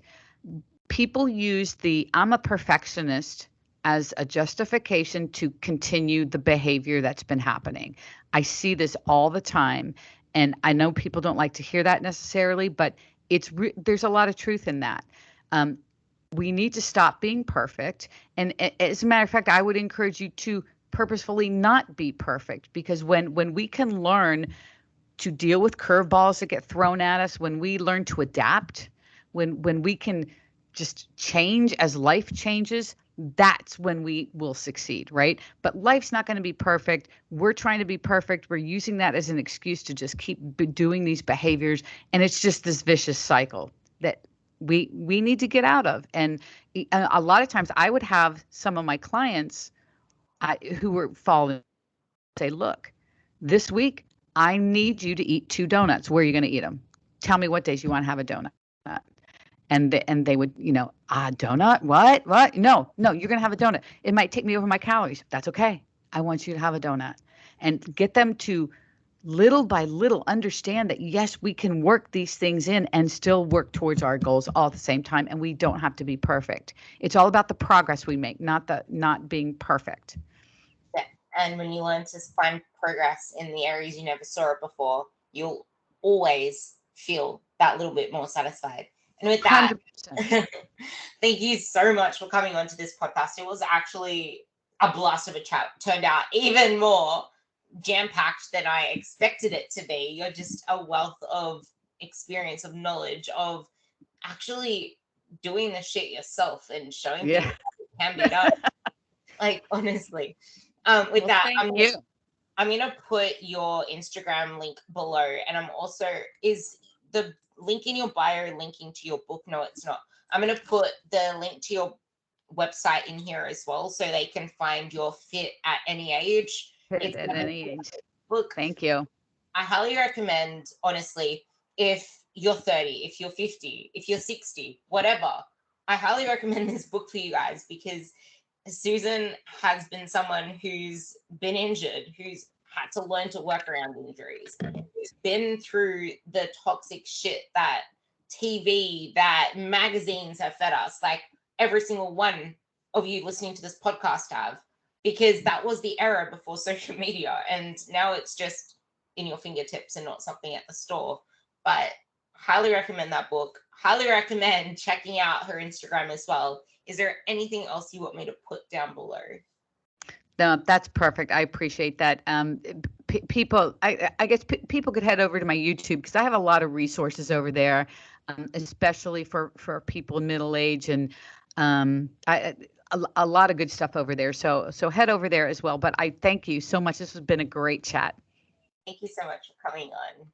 People use the I'm a perfectionist as a justification to continue the behavior that's been happening. I see this all the time, and I know people don't like to hear that necessarily, but there's a lot of truth in that. We need to stop being perfect. And as a matter of fact, I would encourage you to purposefully not be perfect, because when we can learn to deal with curveballs that get thrown at us, when we learn to adapt, when we can just change as life changes, that's when we will succeed, right? But life's not going to be perfect. We're trying to be perfect. We're using that as an excuse to just keep doing these behaviors. And it's just this vicious cycle that we need to get out of. And a lot of times I would have some of my clients who were falling say, look, this week, I need you to eat 2 donuts. Where are you going to eat them? Tell me what days you want to have a donut. And they would, donut? What? No, you're going to have a donut. It might take me over my calories. That's okay. I want you to have a donut. And get them to little by little understand that, yes, we can work these things in and still work towards our goals all at the same time. And we don't have to be perfect. It's all about the progress we make, not being perfect. Yeah. And when you learn to find progress in the areas you never saw it before, you'll always feel that little bit more satisfied. And with that, 100%. thank you so much for coming on to this podcast. It was actually a blast of a chat. Turned out even more jam-packed than I expected it to be. You're just a wealth of experience, of knowledge, of actually doing the shit yourself and showing people Yeah. how it can be done. Like, honestly. With Well, that, thank you. I'm gonna put your Instagram link below, and I'm also, is the link in your bio linking to your book? No, it's not. I'm gonna put the link to your website in here as well, so they can find your Fit at Any Age. At It's a any age. book. Thank you. I highly recommend, honestly, if you're 30, if you're 50, if you're 60, whatever, I highly recommend this book for you guys, because Susan has been someone who's been injured, who's had to learn to work around injuries, who's been through the toxic shit that TV, that magazines have fed us, like every single one of you listening to this podcast have, because that was the era before social media. And now it's just in your fingertips and not something at the store. But highly recommend that book. Highly recommend checking out her Instagram as well. Is there anything else you want me to put down below? No, that's perfect. I appreciate that. People, I guess people could head over to my YouTube because I have a lot of resources over there, especially for people middle age, and a lot of good stuff over there. So head over there as well. But I thank you so much. This has been a great chat. Thank you so much for coming on.